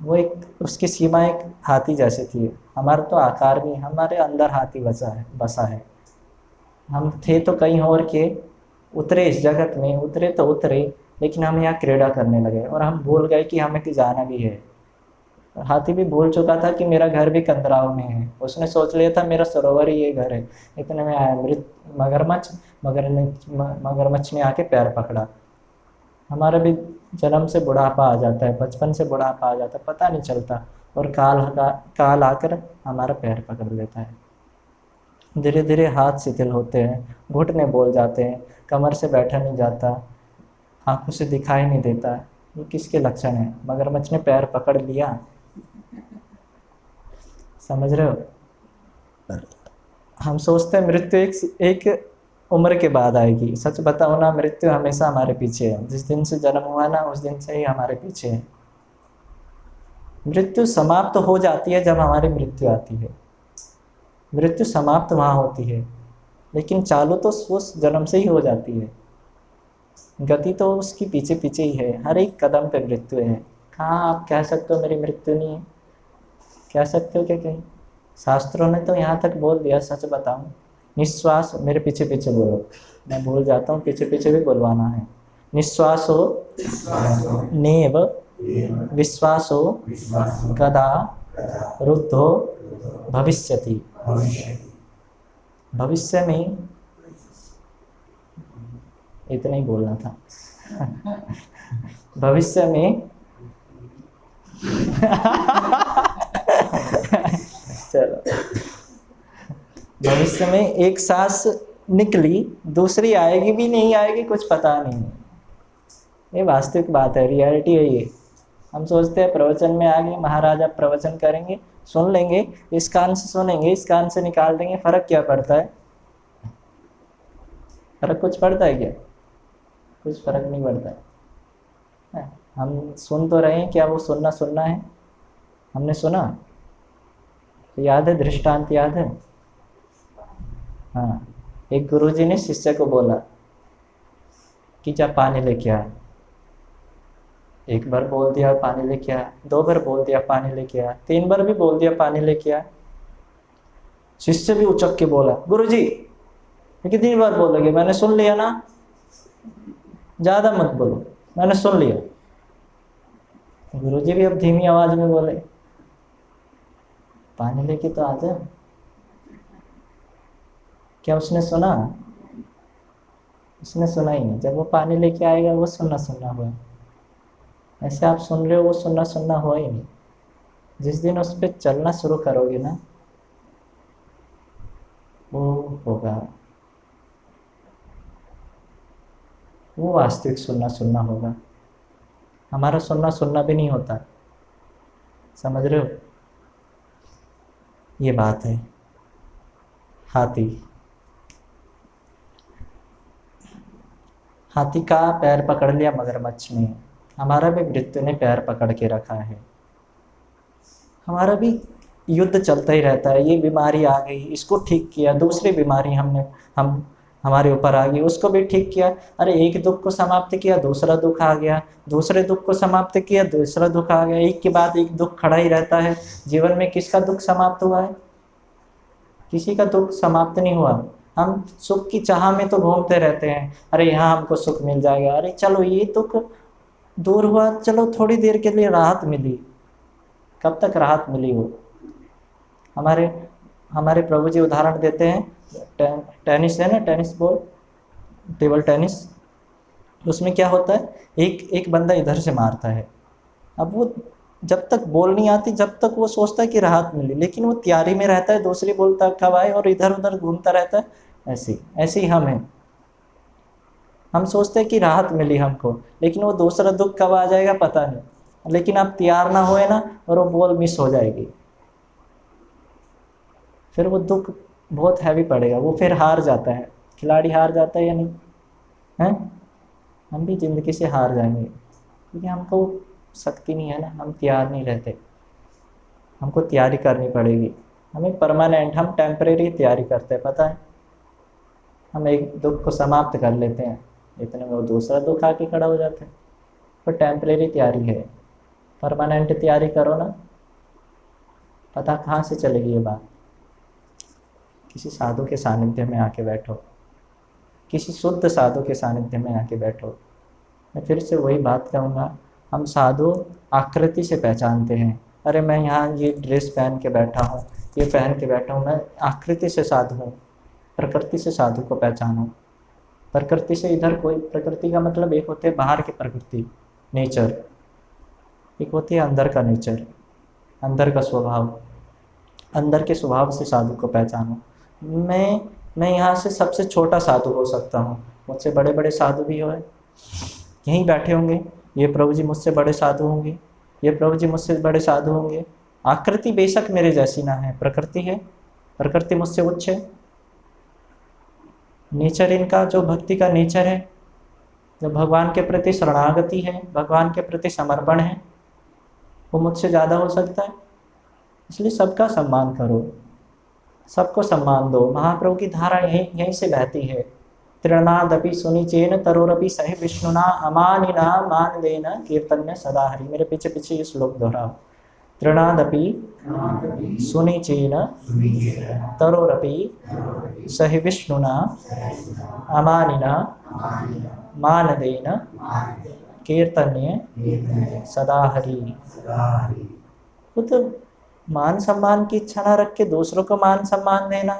वो एक उसकी सीमा एक हाथी जैसी थी, हमारा तो आकार भी, हमारे अंदर हाथी बसा है। हम थे तो कहीं और के, उतरे इस जगत में, उतरे तो उतरे, लेकिन हम यहाँ क्रीड़ा करने लगे और हम भूल गए कि हमें तो जाना भी है। हाथी भी भूल चुका था कि मेरा घर भी कंदराव में है, उसने सोच लिया था मेरा सरोवर ही ये घर है। इतने में आया मगरमच्छ ने आके पैर पकड़ा। हमारा भी जन्म से बुढ़ापा आ जाता है, बचपन से बुढ़ापा आ जाता है, पता नहीं चलता, और काल आकर हमारा पैर पकड़ लेता है। धीरे धीरे हाथ शिथिल होते हैं, घुटने बोल जाते हैं, कमर से बैठा नहीं जाता, आंखों से दिखाई नहीं देता। ये किसके लक्षण है? मगरमच्छ ने पैर पकड़ लिया, समझ रहे हो। हम सोचते हैं मृत्यु एक उम्र के बाद आएगी। सच बताओ ना, मृत्यु हमेशा हमारे पीछे है। जिस दिन से जन्म हुआ ना, उस दिन से ही हमारे पीछे है। मृत्यु समाप्त हो जाती है जब हमारी मृत्यु आती है। मृत्यु समाप्त वहाँ होती है, लेकिन चालू तो उस जन्म से ही हो जाती है। गति तो उसकी पीछे पीछे ही है, हर एक कदम पे मृत्यु है। कहाँ आप कह सकते हो मेरी मृत्यु नहीं है? कह सकते हो क्या कहीं? शास्त्रों ने तो यहाँ तक बोल दिया। सच बताऊं, निश्वास, मेरे पीछे पीछे बोलो, मैं भूल जाता हूँ, पीछे पीछे भी बोलवाना है। निश्वासो नेव विश्वासो गदा रुद्धो भविष्यति। भविष्य में इतना ही बोलना था। भविष्य में चलो, भविष्य में एक सांस निकली, दूसरी आएगी भी नहीं आएगी कुछ पता नहीं। ये वास्तविक बात है, रियलिटी है ये। हम सोचते हैं प्रवचन में आ गए, महाराजा प्रवचन करेंगे, सुन लेंगे, इस कान से सुनेंगे, इस कान से निकाल देंगे, फर्क क्या पड़ता है? फर्क कुछ पड़ता है क्या? कुछ फर्क नहीं पड़ता है। हम सुन तो रहे हैं, क्या वो सुनना है? हमने सुना तो याद है, दृष्टांत याद है? हाँ, एक गुरुजी ने शिष्य को बोला कि जा पानी लेके आ। एक बार बोल दिया पानी लेके आ, 2 बार बोल दिया पानी लेके आ, 3 बार भी बोल दिया पानी लेके आ। शिष्य भी उचक के बोला, गुरुजी कितनी बार बोलोगे? मैंने सुन लिया ना, ज्यादा मत बोलो, मैंने सुन लिया। गुरुजी भी अब धीमी आवाज में बोले, पानी लेके तो आ जा। क्या उसने सुना? उसने सुना ही नहीं। जब वो पानी लेके आएगा वो सुनना हुआ। ऐसे आप सुन रहे हो, वो सुनना हुआ ही नहीं। जिस दिन उस पर चलना शुरू करोगे ना, वो होगा, वो वास्तविक सुनना होगा। हमारा सुनना भी नहीं होता, समझ रहे हो? ये बात है। हाथी का पैर पकड़ लिया मगरमच्छ ने, हमारा भी मृत्यु ने पैर पकड़ के रखा है। हमारा भी युद्ध चलता ही रहता है। ये बीमारी आ गई, इसको ठीक किया, दूसरी बीमारी हमारे ऊपर आ गई, उसको भी ठीक किया। अरे एक दुख को समाप्त किया, दूसरा दुख आ गया, दूसरे दुख को समाप्त किया, दूसरा दुख आ गया। एक के बाद एक दुख खड़ा ही रहता है। जीवन में किसका दुख समाप्त हुआ है? किसी का दुख समाप्त नहीं हुआ। हम सुख की चाह में तो घूमते रहते हैं, अरे यहाँ हमको सुख मिल जाएगा, अरे चलो ये दुख दूर हुआ, चलो थोड़ी देर के लिए राहत मिली। कब तक राहत मिली? वो हमारे प्रभु जी उदाहरण देते हैं, टेनिस है ना, टेनिस बॉल, टेबल टेनिस, उसमें क्या होता है, एक एक बंदा इधर से मारता है, अब वो जब तक बॉल नहीं आती जब तक वो सोचता है कि राहत मिली, लेकिन वो तैयारी में रहता है दूसरी बॉल तक कब आए और इधर उधर घूमता रहता है। ऐसे ही हम हैं, हम सोचते हैं कि राहत मिली हमको, लेकिन वो दूसरा दुख कब आ जाएगा पता नहीं, लेकिन आप तैयार ना होए ना और वो बॉल मिस हो जाएगी, फिर वो दुख बहुत हैवी पड़ेगा, वो फिर हार जाता है, खिलाड़ी हार जाता है या नहीं है, हम भी ज़िंदगी से हार जाएंगे क्योंकि हमको शक्ति नहीं है ना, हम तैयार नहीं रहते, हमको तैयारी करनी पड़ेगी, हमें परमानेंट, हम टेम्परेरी तैयारी करते हैं पता है, हम एक दुख को समाप्त कर लेते हैं, इतने में वो दूसरा दुख आके खड़ा हो जाता है, पर टेम्परेरी तैयारी है, परमानेंट तैयारी करो ना, पता कहाँ से चलेगी ये बात, किसी साधु के सानिध्य में आके बैठो, किसी शुद्ध साधु के सानिध्य में आके बैठो। मैं फिर से वही बात कहूँगा, हम साधु आकृति से पहचानते हैं, अरे मैं यहाँ ये ड्रेस पहन के बैठा हूँ, ये पहन के बैठा हूँ, मैं आकृति से साधु हूँ, प्रकृति से साधु को पहचानो। प्रकृति से इधर कोई, प्रकृति का मतलब एक होते है बाहर की प्रकृति नेचर, एक होती है अंदर का नेचर, अंदर का स्वभाव, अंदर के स्वभाव से साधु को पहचानो। मैं यहाँ से सबसे छोटा साधु हो सकता हूँ, मुझसे बड़े बड़े साधु भी हो यहीं बैठे होंगे, ये प्रभु जी मुझसे बड़े साधु होंगे, ये प्रभु जी मुझसे बड़े साधु होंगे, आकृति बेशक मेरे जैसी ना है, प्रकृति है, प्रकृति मुझसे उच्च है, नेचर इनका जो भक्ति का नेचर है, जो भगवान के प्रति शरणागति है, भगवान के प्रति समर्पण है, वो मुझसे ज़्यादा हो सकता है, इसलिए सबका सम्मान करो, सबको सम्मान दो। महाप्रभु की धारा यहीं से बहती है, तृणादपि सुनिचेन तरोरपि सहि विष्णुना अमानिना मान देना कीर्तन्य सदा हरि। मेरे पीछे पीछे ये श्लोक दोहराओ, तृणादपि सुनिचेन तरोरपि सहि विष्णुना अमानिना मान देना कीर्तन्य सदा हरि। खुद मान सम्मान की इच्छा ना रख के दूसरों को मान सम्मान देना,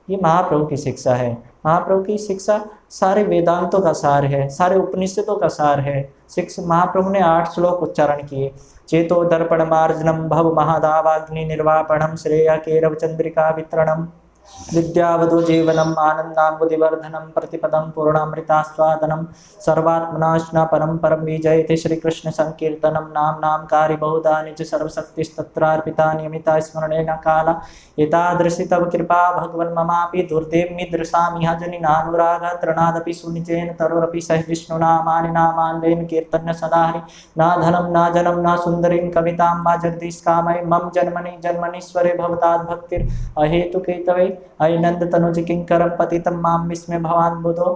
ये महाप्रभु की शिक्षा है। महाप्रभु की शिक्षा सारे वेदांतों का सार है, सारे उपनिषदों का सार है। शिक्षा महाप्रभु ने 8 श्लोक उच्चारण किए, चेतो दर्पण मार्जनम भव महादावाग्नि निर्वापणम श्रेय केरव चंद्रिका वितरणम विद्यावधो जीवनम आनंदाम्बुधिवर्धनम प्रतिपदम पूर्णामृतास्वादनम सर्वात्मनाशना परम परम विजयते श्री कृष्ण संकीर्तनम नाम नाम कार्य बहुधा निज सर्वशक्तिस्तत्रार्पिता नियमिता स्मरणेन काला एतादृशी तव कृपा भगवन् ममापि दुर्देव निदृशामिह जनिनानुराग तृणादपि सुनिचेन तरोरपि सह विष्णुना मानिना मानवेन कीर्तन्य सदा हरि। ना धनम ना जनम ना सुंदरीं कवितां वा जगदीश कामये मम जन्मनि जन्मनीश्वरे भवताद् भक्तिर् अहेतुकेतवे अयि नंद तनुज किंकरम पतितम माम विस्मय भवान बुधो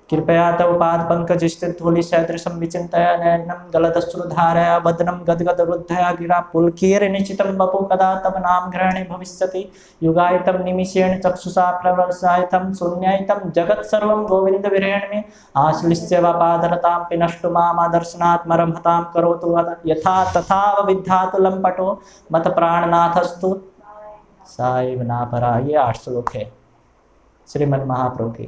कृपया तव पाद पंकज स्थित धूलि सदृशम विचिन्तया नयनम गलदश्रुधारया वदनम गदगद रुद्धया गिरा पुलकीर निश्चितम बपु कदा तव नाम ग्रहणे भविष्यति युगायतम निमिषेण चक्षुषा प्रवसायतम शून्यायतम जगत सर्वं गोविंद विरेण में आश्लिष्य व पादरतां पिनष्टु माम दर्शनात् मरमहतां करोतु यथा तथा विद्धातु लंपटो मत प्राणनाथस्तु साइब ना परा। ये 8 श्लोक है श्रीमद् महाप्रभु के,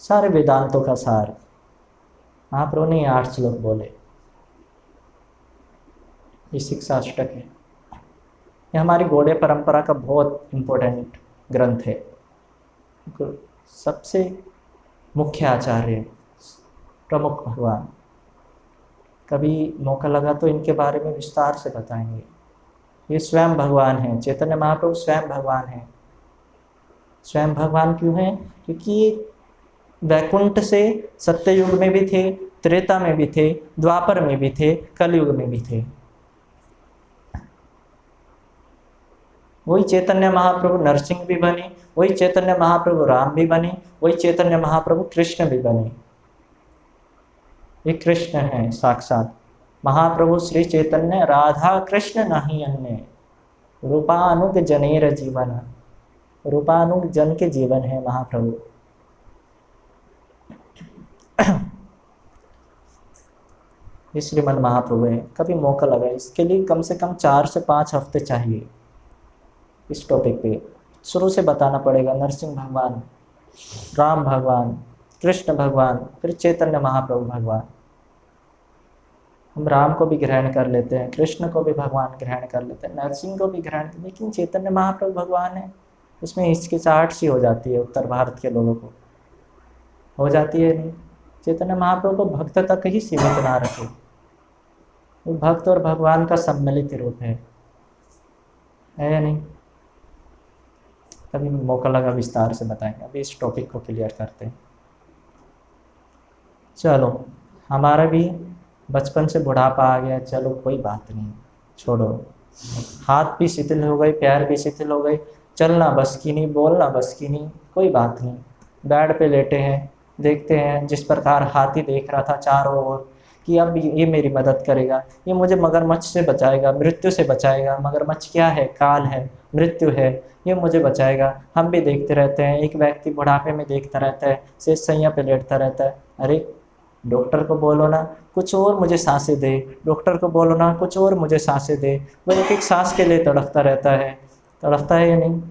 सारे वेदांतों का सार महाप्रभु ने 8 श्लोक बोले। ये शिक्षा अष्टक है, ये हमारी गौड़ीय परंपरा का बहुत इम्पोर्टेंट ग्रंथ है। सबसे मुख्य आचार्य प्रमुख भगवान, कभी मौका लगा तो इनके बारे में विस्तार से बताएंगे। ये स्वयं भगवान हैं, चैतन्य महाप्रभु स्वयं भगवान हैं। स्वयं भगवान क्यों हैं? क्योंकि ये वैकुंठ से सत्ययुग में भी थे, त्रेता में भी थे, द्वापर में भी थे, कलयुग में भी थे। वही चैतन्य महाप्रभु नरसिंह भी बने, वही चैतन्य महाप्रभु राम भी बने, वही चैतन्य महाप्रभु कृष्ण भी बने। ये कृष्ण हैं साक्षात महाप्रभु श्री चैतन्य, राधा कृष्ण नहीं अन्य। रूपानुग जनेर जीवन, रूपानुग जन के जीवन है महाप्रभु। ये श्रीमद् महाप्रभु है। कभी मौका लगा, इसके लिए कम से कम 4 से 5 हफ्ते चाहिए। इस टॉपिक पे शुरू से बताना पड़ेगा। नरसिंह भगवान, राम भगवान, कृष्ण भगवान, फिर चैतन्य महाप्रभु भगवान। हम राम को भी ग्रहण कर लेते हैं, कृष्ण को भी भगवान ग्रहण कर लेते हैं, नरसिंह को भी ग्रहण, लेकिन चैतन्य महाप्रभु भगवान है, इसमें हिचकिचाहट सी हो जाती है। उत्तर भारत के लोगों को हो जाती है नहीं। चैतन्य महाप्रभु को भक्त तक ही सीमित ना रखे। वो भक्त और भगवान का सम्मिलित रूप है या नहीं? कभी मौका लगा विस्तार से बताएंगे। अभी इस टॉपिक को क्लियर करते हैं। चलो, हमारा भी बचपन से बुढ़ापा आ गया, चलो कोई बात नहीं, छोड़ो। हाथ भी शिथिल हो गए, पैर भी शिथिल हो गए, चलना बस की नहीं, बोलना बस की नहीं, कोई बात नहीं। बेड पे लेटे हैं, देखते हैं जिस प्रकार हाथी देख रहा था चारों ओर कि अब ये मेरी मदद करेगा, ये मुझे मगरमच्छ से बचाएगा, मृत्यु से बचाएगा। मगरमच्छ क्या है? काल है, मृत्यु है, ये मुझे बचाएगा। हम भी देखते रहते हैं। एक व्यक्ति बुढ़ापे में देखता रहता है, शेष सैया पे लेटता रहता है। अरे डॉक्टर को बोलो ना कुछ और मुझे सांसें दे, डॉक्टर को बोलो ना कुछ और मुझे सांसें दे। वो एक एक सांस के लिए तड़पता रहता है। तड़पता है या नहीं?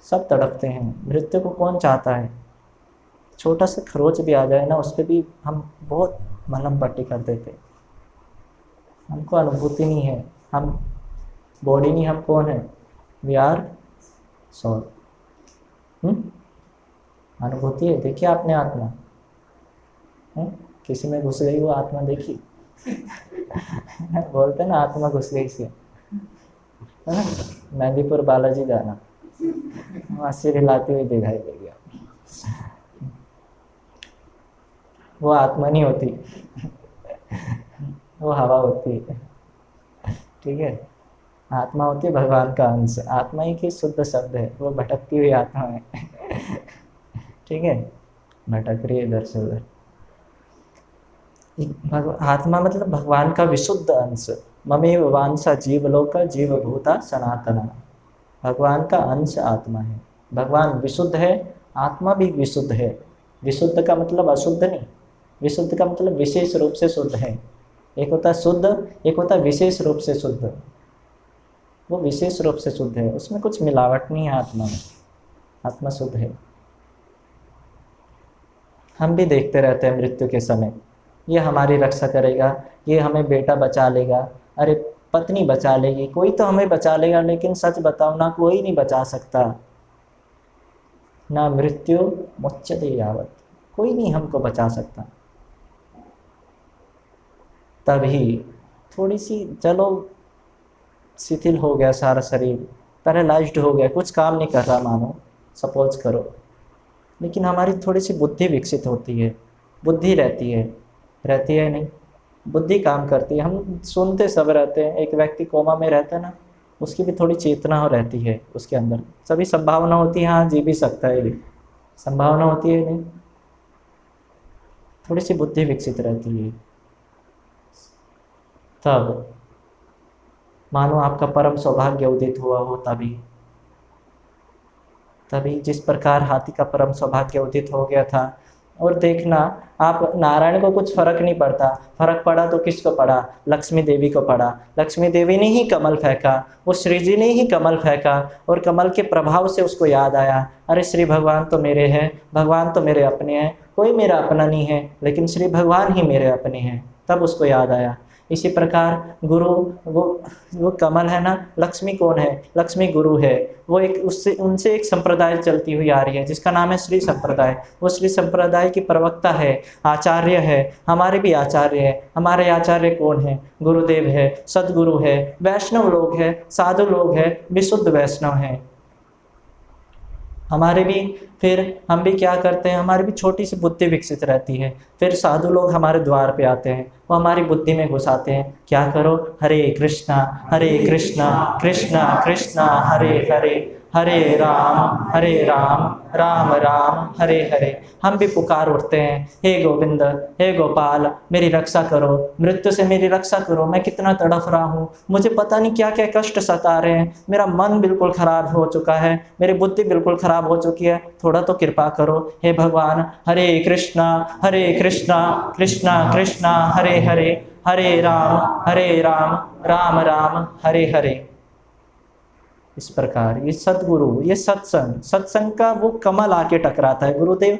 सब तड़पते हैं। मृत्यु को कौन चाहता है? छोटा सा खरोच भी आ जाए ना, उस पर भी हम बहुत मलहम पट्टी कर देते। हमको अनुभूति नहीं है, हम बॉडी नहीं, हम कौन है? We are soul. अनुभूति है। देखिए आपने आत्मा, किसी में घुस गई वो आत्मा देखी? बोलते ना आत्मा घुस गई से, है ना? मेहंदीपुर बालाजी जाना, वहाँ सिर हिलाती हुई दिखाई देगी। वो आत्मा नहीं होती, वो हवा होती है। ठीक है? आत्मा होती है भगवान का अंश। आत्मा ही की शुद्ध शब्द है, वो भटकती हुई आत्मा है। ठीक है? भटक रही है इधर से उधर। आत्मा मतलब भगवान का विशुद्ध अंश। ममेव वांछा जीवलोक जीवभूता सनातना। भगवान का अंश आत्मा है। भगवान विशुद्ध है, आत्मा भी विशुद्ध है। विशुद्ध का मतलब अशुद्ध नहीं, विशुद्ध का मतलब विशेष रूप से शुद्ध है। एक होता है शुद्ध, एक होता है विशेष रूप से शुद्ध। वो विशेष रूप से शुद्ध है, उसमें कुछ मिलावट नहीं है आत्मा में। आत्मा शुद्ध है। हम भी देखते रहते हैं मृत्यु के समय, ये हमारी रक्षा करेगा, ये हमें बेटा बचा लेगा, अरे पत्नी बचा लेगी, कोई तो हमें बचा लेगा। लेकिन सच बताओ ना, कोई नहीं बचा सकता। ना मृत्यु मुच्यते यावत, कोई नहीं हमको बचा सकता। तभी थोड़ी सी चलो शिथिल हो गया सारा शरीर, पैरालाइज्ड हो गया, कुछ काम नहीं कर रहा मानो, सपोज करो, लेकिन हमारी थोड़ी सी बुद्धि विकसित होती है। बुद्धि रहती है नहीं? बुद्धि काम करती है। हम सुनते सब रहते हैं। एक व्यक्ति कोमा में रहता है ना, उसकी भी थोड़ी चेतना हो रहती है, उसके अंदर सभी संभावना होती है। हाँ, जी भी सकता है, ये संभावना होती है नहीं? थोड़ी सी बुद्धि विकसित रहती है। तब मानो आपका परम सौभाग्य उदित हुआ हो, तभी जिस प्रकार हाथी का परम सौभाग्य उदित हो गया था। और देखना आप, नारायण को कुछ फर्क नहीं पड़ता। फर्क पड़ा तो किसको पड़ा? लक्ष्मी देवी को पड़ा। लक्ष्मी देवी ने ही कमल फेंका, वो श्री जी ने ही कमल फेंका, और कमल के प्रभाव से उसको याद आया, अरे श्री भगवान तो मेरे हैं, भगवान तो मेरे अपने हैं, कोई मेरा अपना नहीं है, लेकिन श्री भगवान ही मेरे अपने हैं। तब उसको याद आया। इसी प्रकार गुरु, वो कमल है ना, लक्ष्मी कौन है? लक्ष्मी गुरु है। वो एक उनसे एक संप्रदाय चलती हुई आ रही है जिसका नाम है श्री संप्रदाय। वो श्री संप्रदाय की प्रवक्ता है, आचार्य है, हमारे भी आचार्य है। हमारे आचार्य कौन है? गुरुदेव है, सदगुरु है, वैष्णव लोग हैं, साधु लोग हैं, विशुद्ध वैष्णव हैं। हमारे भी फिर हम भी क्या करते हैं, हमारी भी छोटी सी बुद्धि विकसित रहती है। फिर साधु लोग हमारे द्वार पे आते हैं, वो हमारी बुद्धि में घुसाते हैं, क्या करो, हरे कृष्णा कृष्णा कृष्णा हरे हरे, हरे राम राम राम हरे हरे। हम भी पुकार उठते हैं, हे गोविंद, हे गोपाल, मेरी रक्षा करो, मृत्यु से मेरी रक्षा करो। मैं कितना तड़फ रहा हूँ, मुझे पता नहीं क्या क्या कष्ट सता रहे हैं, मेरा मन बिल्कुल खराब हो चुका है, मेरी बुद्धि बिल्कुल खराब हो चुकी है, थोड़ा तो कृपा करो हे भगवान। हरे कृष्णा कृष्णा कृष्णा हरे हरे, हरे राम राम राम हरे हरे। इस प्रकार ये सतगुरु, ये सत्संग का वो कमल आके टकराता है। गुरुदेव,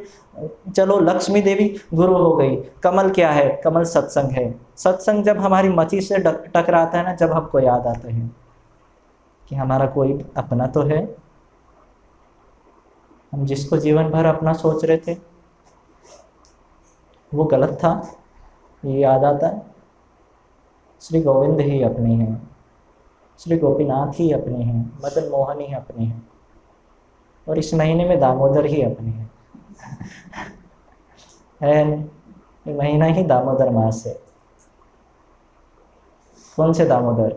चलो लक्ष्मी देवी गुरु हो गई, कमल क्या है? कमल सत्संग है। सत्संग जब हमारी मति से टकराता है ना, जब हमको याद आता है कि हमारा कोई अपना तो है, हम जिसको जीवन भर अपना सोच रहे थे वो गलत था, ये याद आता है। श्री गोविंद ही अपने हैं, श्री गोपीनाथ ही अपने हैं, मदन मोहन ही अपने हैं, और इस महीने में दामोदर ही अपने हैं। है नहीं? ये महीना ही दामोदर मास है। कौन से दामोदर?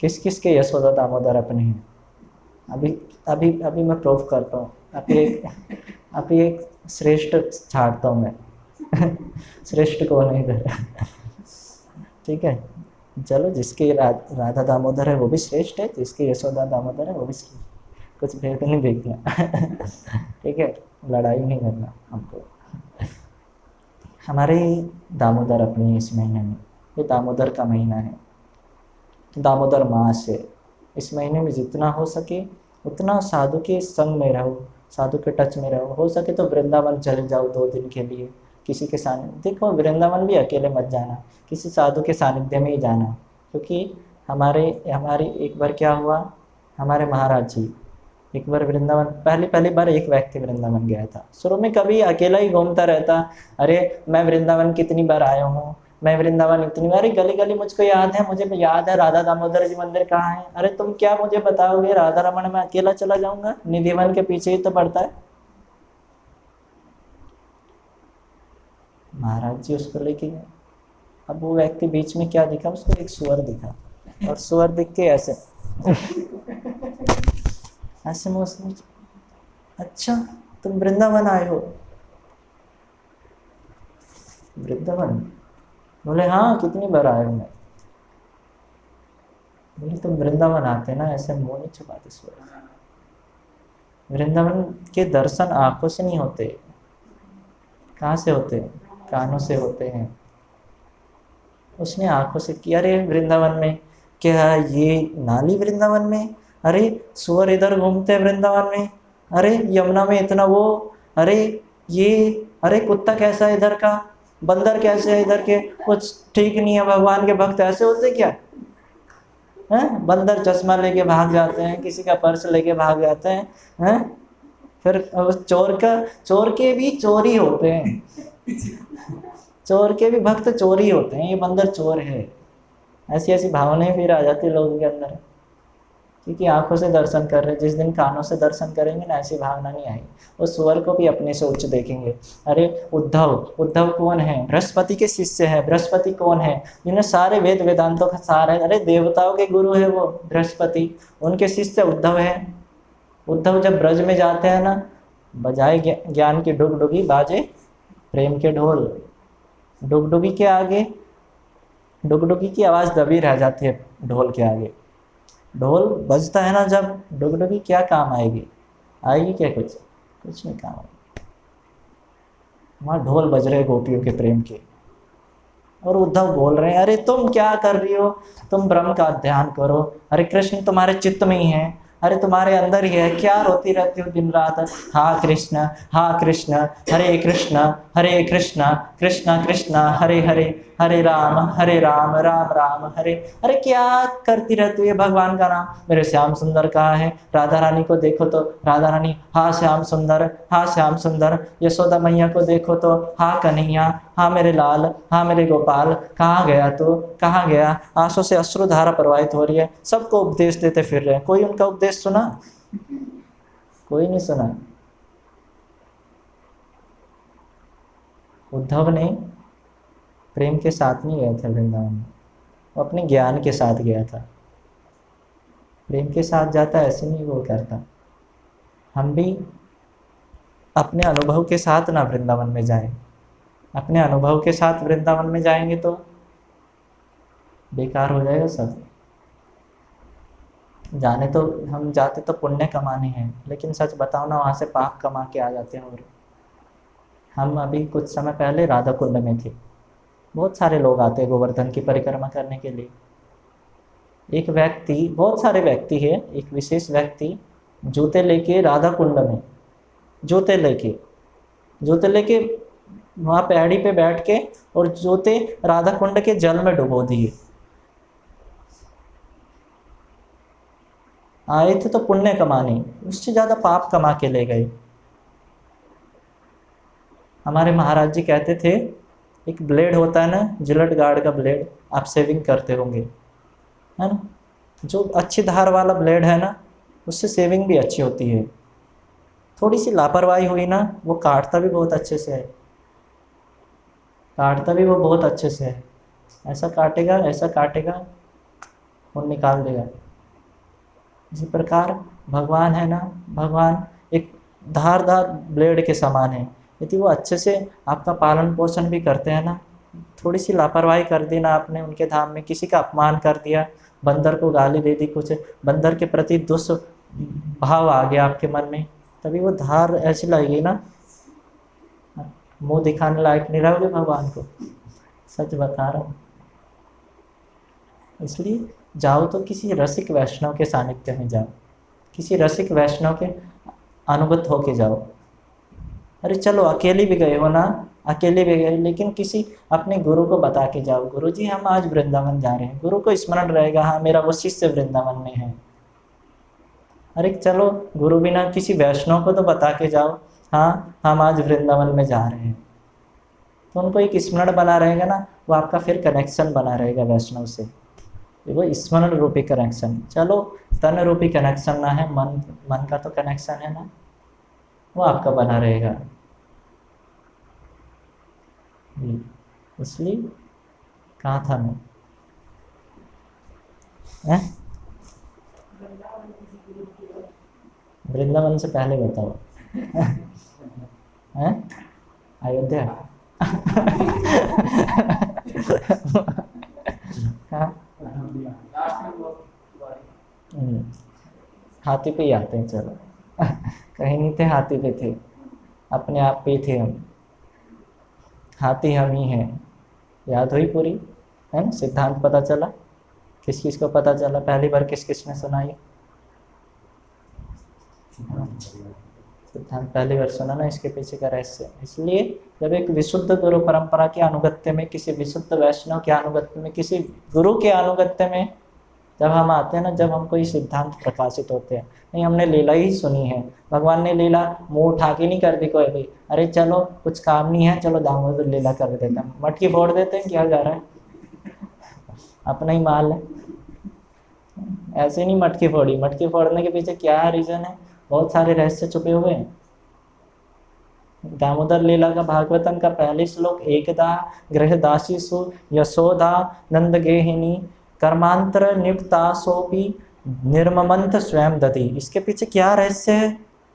किस किस के यशोदा दामोदर अपने हैं? अभी अभी अभी मैं प्रूफ करता हूँ। अभी एक श्रेष्ठ छाड़ता हूँ मैं। श्रेष्ठ कौन है इधर? ठीक है, चलो, जिसके राधा दामोदर है वो भी श्रेष्ठ है, जिसके यशोदा दामोदर है वो भी श्रेष्ठ। कुछ भेद नहीं देखना। ठीक है, लड़ाई नहीं करना हमको। हमारे दामोदर अपने इस महीने में, ये दामोदर का महीना है, दामोदर मास है। इस महीने में जितना हो सके उतना साधु के संग में रहो, साधु के टच में रहो। हो सके तो वृंदावन चले जाओ 2 दिन के लिए, किसी के सानिध्य। देखो, वृंदावन भी अकेले मत जाना, किसी साधु के सानिध्य में ही जाना। क्योंकि हमारे एक बार क्या हुआ, हमारे महाराज जी एक बार वृंदावन, पहली बार एक व्यक्ति वृंदावन गया था। शुरू में कभी अकेला ही घूमता रहता, अरे मैं वृंदावन कितनी बार आया हूँ, मैं वृंदावन इतनी बार, गली गली मुझको याद है, मुझे याद है राधा दामोदर जी मंदिर कहाँ है। अरे तुम क्या मुझे बताओगे, राधा रमन में अकेला चला जाऊंगा? निधिवन के पीछे ही तो पड़ता है। महाराज जी उसको लेके गए। अब वो व्यक्ति बीच में क्या दिखा उसको? एक सुअर दिखा, और सुअर दिख के ऐसे ऐसे में उसने, अच्छा तुम वृंदावन आए हो? वृंदावन? बोले हाँ, कितनी बार आए हो मैं। बोले तुम वृंदावन आते ना, ऐसे मुंह नहीं छुपाते सुअर। वृंदावन के दर्शन आंखों से नहीं होते, कहाँ से होते? कानों से होते हैं। उसने आंखों से किया, अरे वृंदावन में क्या, ये नाली वृंदावन में, अरे सुअर इधर घूमते हैं वृंदावन में, अरे यमुना में इतना वो, अरे ये, अरे कुत्ता कैसा है इधर का, बंदर कैसे है इधर के, कुछ ठीक नहीं है। भगवान के भक्त ऐसे होते क्या हैं? बंदर चश्मा लेके भाग जाते हैं, किसी का पर्स लेके भाग जाते हैं। फिर चोर के भी चोरी होते हैं, चोर के भी भक्त चोरी होते हैं, ये बंदर चोर है। ऐसी ऐसी भावनाएं फिर आ जाती है लोगों के अंदर, क्योंकि आंखों से दर्शन कर रहे, जिस दिन कानों से दर्शन करेंगे ना, ऐसी भावना नहीं आई। वो सुअर को भी अपने से उच्च देखेंगे। अरे उद्धव कौन है? बृहस्पति के शिष्य है। बृहस्पति कौन है? जिन्हें सारे वेद वेदांतों का सार है। अरे देवताओं के गुरु है वो बृहस्पति, उनके शिष्य उद्धव है। उद्धव जब ब्रज में जाते हैं ना, बजाए ज्ञान की डुगडुगी, बाजे प्रेम के ढोल। डुगडुगी के आगे, डुगडुगी की आवाज़ दबी रह जाती है ढोल के आगे। ढोल बजता है ना जब, डुगडुगी क्या काम आएगी? आएगी क्या? कुछ नहीं काम आएगी। वहाँ ढोल बज रहे गोपियों के प्रेम के, और उद्धव बोल रहे हैं, अरे तुम क्या कर रही हो, तुम ब्रह्म का ध्यान करो, अरे कृष्ण तुम्हारे चित्त में ही है, अरे तुम्हारे अंदर ही है, क्या रोती रहती हो दिन रात? हाँ कृष्ण हरे कृष्ण कृष्ण कृष्ण हरे हरे, हरे राम राम राम हरे। अरे क्या करती रहती है भगवान का नाम? मेरे श्याम सुंदर कहाँ है? राधा रानी को देखो तो, राधा रानी हाँ श्याम सुंदर। यशोदा मैया को देखो तो, हाँ कन्हैया, हाँ मेरे लाल, हाँ मेरे गोपाल, कहाँ गया तू, कहाँ गया? आंसू से अश्रुधारा प्रवाहित हो रही है, सबको उपदेश देते फिर रहे हैं। कोई उनका उपदेश सुना? कोई नहीं सुना। उद्धव ने प्रेम के साथ नहीं गए थे वृंदावन में, वो अपने ज्ञान के साथ गया था, प्रेम के साथ जाता ऐसे नहीं वो करता। हम भी अपने अनुभव के साथ ना वृंदावन में जाएं, अपने अनुभव के साथ वृंदावन में जाएंगे तो बेकार हो जाएगा सब। जाने तो हम जाते तो पुण्य कमाने हैं, लेकिन सच बताओ ना वहाँ से पाप कमा के आ जाते हैं। और हम अभी कुछ समय पहले राधा कुंड में थे, बहुत सारे लोग आते हैं गोवर्धन की परिक्रमा करने के लिए। एक व्यक्ति, बहुत सारे व्यक्ति है, एक विशेष व्यक्ति जूते लेके राधा कुंड में, जूते लेके वहाँ पैड़ी पे बैठ के और जूते राधा कुंड के जल में डुबो दिए। आए थे तो पुण्य कमाने, उससे ज़्यादा पाप कमा के ले गए। हमारे महाराज जी कहते थे, एक ब्लेड होता है ना, जिलेट गार्ड का ब्लेड, आप सेविंग करते होंगे, है ना, जो अच्छी धार वाला ब्लेड है ना, उससे सेविंग भी अच्छी होती है। थोड़ी सी लापरवाही हुई ना, वो काटता भी बहुत अच्छे से है, काटता भी वो बहुत अच्छे से है। ऐसा काटेगा और निकाल देगा। इसी प्रकार भगवान है ना, भगवान एक धारदार ब्लेड के समान है। यदि वो अच्छे से आपका पालन पोषण भी करते हैं ना, थोड़ी सी लापरवाही कर दी ना आपने उनके धाम में, किसी का अपमान कर दिया, बंदर को गाली दे दी, कुछ बंदर के प्रति दुष्भाव आ गया आपके मन में, तभी वो धार ऐसी लगेगी ना, मुंह दिखाने लायक नहीं रहोगे भगवान को। सच बता रहा हूँ। इसलिए जाओ तो किसी रसिक वैष्णव के सानिध्य में जाओ, किसी रसिक वैष्णव के अनुगत होके जाओ। अरे चलो अकेले भी गए हो ना, अकेले भी गए, लेकिन किसी अपने गुरु को बता के जाओ, गुरु जी हम आज वृंदावन जा रहे हैं। गुरु को स्मरण रहेगा, हाँ मेरा वो शिष्य वृंदावन में है। अरे चलो गुरु बिना किसी वैष्णव को तो बता के जाओ, हाँ हम आज वृंदावन में जा रहे हैं। तो उनको एक स्मरण बना रहेगा ना, वो आपका फिर कनेक्शन बना रहेगा वैष्णव से, वो स्मरण रूपी कनेक्शन। चलो तन रूपी कनेक्शन ना है, मन का तो कनेक्शन है ना, वो आपका बना रहेगा। इसलिए कहाँ था मैं, वृंदावन से पहले बताओ। हैं अयोध्या। हाथी पे ही आते हैं, चलो कहीं नहीं थे, हाथी पे थे, अपने आप पे थे हम, हाथी हम ही हैं। याद हुई पूरी, है ना, सिद्धांत पता चला, किस किस को पता चला, पहली बार किस किस ने सुनाई सिद्धांत, पहली बार सुना ना, इसके पीछे का रहस्य। इसलिए जब एक विशुद्ध गुरु परंपरा के अनुगत्य में, किसी विशुद्ध वैष्णव के अनुगत्य में, किसी गुरु के अनुगत्य में जब हम आते हैं ना, जब हमको ये सिद्धांत प्रकाशित होते हैं, नहीं हमने लीला ही सुनी है, भगवान ने लीला मुंह उठा के नहीं कर दी कोई भी, अरे चलो कुछ काम नहीं है, चलो दामोदर लीला कर देते हैं, मटकी फोड़ देते हैं, क्या जा रहा है, अपना ही माल है। ऐसे नहीं मटकी फोड़ी, मटकी फोड़ने के पीछे क्या रीजन है, बहुत सारे रहस्य छुपे हुए हैं। दामोदर लीला का भागवतम का पहले श्लोक, एकदा गृहदासीसु यशोदा नंद गेहिनी कर्मांतर नियुक्तासोपि निर्ममंत स्वयं दधी। इसके पीछे क्या रहस्य है,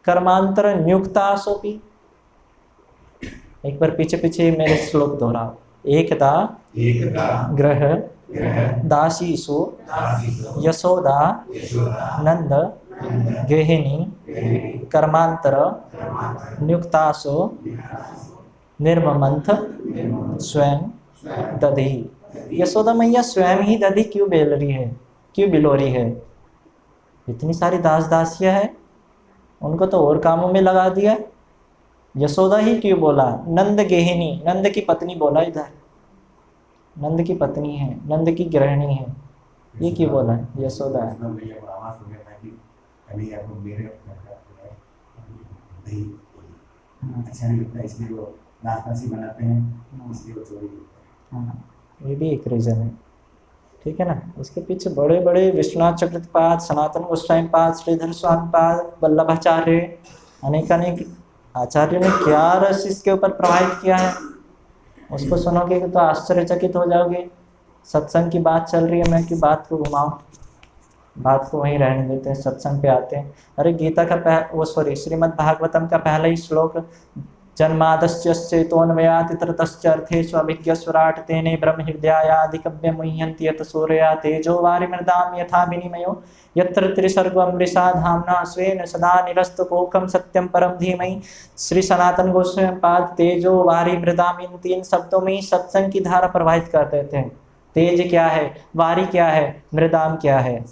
कर्मांतर नियुक्तासोपि। एक बार पीछे पीछे मेरे श्लोक दोहराओ, एकदा गृह दासीसु यशोदा नंद गेहिनी कर्मांतर नियुक्तासो निर्ममंथ स्वयं दधी। यशोदा मैया स्वयं ही दधी क्यों बेल रही है, क्यों बिलो रही है, इतनी सारी दास दासियां हैं, उनको तो और कामों में लगा दिया, यशोदा ही क्यों बोला, नंद गेहिनी, नंद की पत्नी बोला, इधर नंद की पत्नी है, नंद की गृहिणी है, ये क्यों बोला यशोदा है। अच्छा नहीं लगता, इसलिए वो नाचनासी बनाते हैं, इसलिए वो चोरी करते हैं। हाँ, ये भी एक रीज़न है, ठीक है ना। इसके पीछे बड़े बड़े विश्वनाथ चक्रपाद, सनातन गोस्वामी पाद, श्रीधर स्वामी पाद, वल्लभाचार्य, अनेक आचार्यों ने क्या रस इसके ऊपर प्रवाहित किया है, उसको सुनोगे तो आश्चर्यचकित हो जाओगे। सत्संग की बात चल रही है, मैं कि बात को घुमाऊं, बात को वहीं रहने देते हैं, सत्संग पे आते हैं। अरे गीता का श्रीमद् भागवतम का पहला ही श्लोक, जन्मादश्चेतोन्मयात् ततश्चार्थेषु अभिज्ञस्वराट् तेने ब्रह्म हृदयायादिकव्य मुह्यन्ति यत् सूर्या तेजो वारिमृदां यथा विनिमयो यत्र त्रिसर्गो मृषा धाम्ना स्वेन सदा निरस्तकोकं सत्यं परम धीमहि। श्री सनातन गोस्वामी पाद तेजो वारी मृदाम, इन 3 शब्दों में ही सत्संग की धारा प्रवाहित कर देते हैं। तेज क्या है, वारी क्या है, मृदाम क्या है।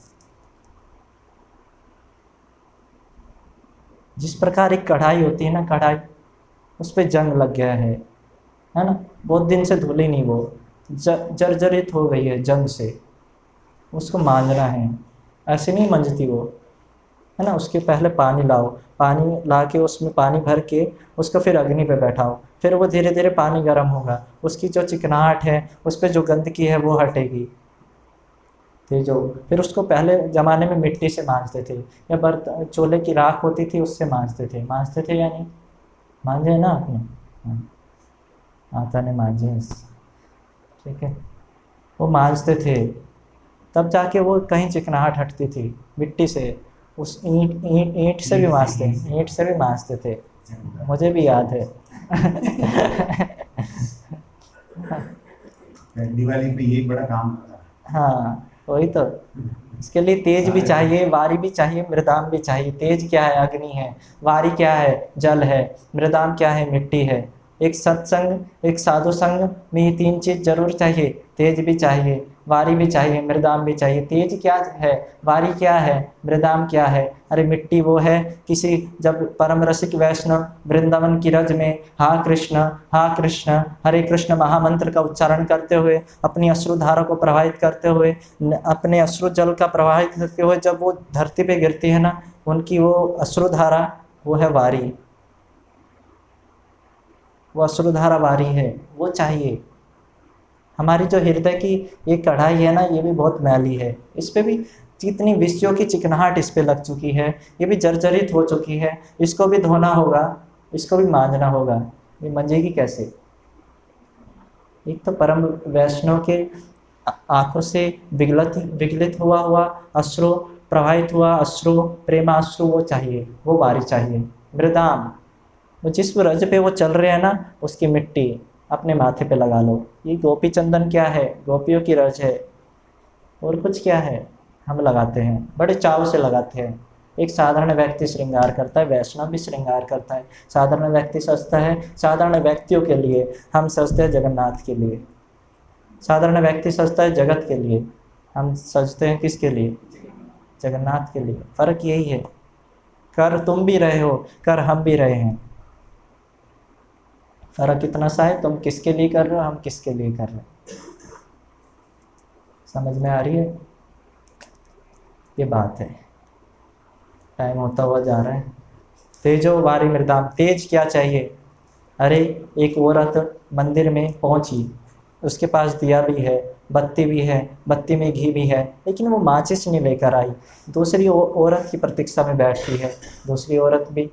जिस प्रकार एक कढ़ाई होती है ना, कढ़ाई उस पर जंग लग गया है ना, बहुत दिन से धुली नहीं, वो जर्जरित हो गई है जंग से, उसको मांजना है, ऐसे नहीं मंजती वो, है ना। उसके पहले पानी लाओ, पानी ला के उसमें पानी भर के उसको फिर अग्नि पे बैठाओ, फिर वो धीरे धीरे पानी गर्म होगा, उसकी जो चिकनाहट है, उस पर जो गंदगी है वो हटेगी। जो फिर उसको पहले ज़माने में मिट्टी से मांजते थे, या बर्तन चूल्हे की राख होती थी उससे मांजते थे या नहीं, मांजे ना आपने? आता ने मांजे, ठीक है, वो मांजते थे, तब जाके वो कहीं चिकनाहट हटती थी मिट्टी से। उस ईंट से भी मांजते थे, मुझे भी याद है। दिवाली पे ये बड़ा काम होता है। हाँ वही तो, इसके लिए तेज भी चाहिए, वारी भी चाहिए, मृदाम भी चाहिए। तेज क्या है, अग्नि है, वारी क्या है, जल है, मृदाम क्या है, मिट्टी है। एक सत्संग, एक साधु संग में ये 3 चीज़ जरूर चाहिए, तेज भी चाहिए, वारी भी चाहिए, मृदाम भी चाहिए। तेज क्या है, वारी क्या है, मृदाम क्या है? अरे मिट्टी वो है, किसी जब परम रसिक वैष्णव वृंदावन की रज में हा कृष्ण हरे कृष्ण महामंत्र का उच्चारण करते हुए, अपनी अश्रुधारा को प्रवाहित करते हुए, अपने अश्रु जल का प्रवाहित करते हुए जब वो धरती पे गिरती है ना, उनकी वो अश्रुधारा, वो है वारी, वो अश्रुधारा वारी है, वो चाहिए। हमारी जो हृदय की ये कढ़ाई है ना, ये भी बहुत मैली है, इस पे भी जितनी विषयों की चिकनाहट इस पे लग चुकी है, ये भी जर्जरित हो चुकी है, इसको भी धोना होगा, इसको भी मांजना होगा। ये मंजेगी कैसे? एक तो परम वैष्णव के आंखों से विगलित हुआ अश्रु प्रवाहित हुआ, अश्रु प्रेमाश्रु वो चाहिए, वो वारी चाहिए। मृदाम, वो जिस रज पे वो चल रहे हैं ना, उसकी मिट्टी अपने माथे पे लगा लो। ये गोपी चंदन क्या है, गोपियों की रज है, और कुछ क्या है, हम लगाते हैं, बड़े चाव से लगाते हैं। एक साधारण व्यक्ति श्रृंगार करता है, वैष्णव भी श्रृंगार करता है। साधारण व्यक्ति सजता है साधारण व्यक्तियों के लिए, हम सजते हैं जगन्नाथ के लिए। साधारण व्यक्ति सजता है जगत के लिए, हम सजते हैं किसके लिए? जगन्नाथ के लिए। फर्क यही है, कर तुम भी रहे हो, कर हम भी रहे हैं, फर्क इतना सा है, तुम किसके लिए कर रहे हो, हम किसके लिए कर रहे हैं। समझ में आ रही है? ये बात है। टाइम होता हुआ जा रहा है। तेजो वारी मृदाम, तेज क्या चाहिए? अरे एक औरत मंदिर में पहुंची, उसके पास दिया भी है, बत्ती भी है, बत्ती में घी भी है, लेकिन वो माचिस नहीं लेकर आई। दूसरी औरत की प्रतीक्षा में बैठती है, दूसरी औरत भी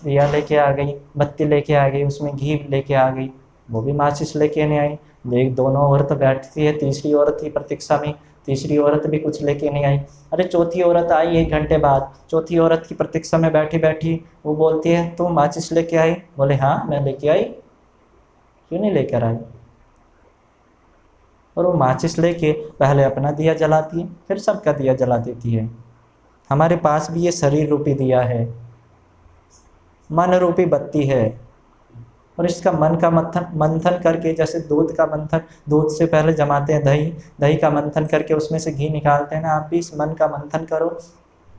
दिया लेके आ गई, बत्ती लेके आ गई, उसमें घी लेके आ गई, वो भी माचिस लेके नहीं आई। देख दोनों औरत बैठती है, तीसरी औरत की प्रतीक्षा में, तीसरी औरत भी कुछ लेके नहीं आई। अरे चौथी औरत आई 1 घंटे बाद, चौथी औरत की प्रतीक्षा में बैठी बैठी वो बोलती है, तुम माचिस लेके आई? बोले हाँ मैं लेके आई। क्यों नहीं लेकर आई? और वो माचिस लेके पहले अपना दिया जलाती है, फिर सबका दिया जला देती है। हमारे पास भी ये शरीर रूपी दिया है, मन रूपी बत्ती है, और इसका मन का मंथन करके, जैसे दूध का मंथन, दूध से पहले जमाते हैं दही, दही का मंथन करके उसमें से घी निकालते हैं ना, आप भी इस मन का मंथन करो,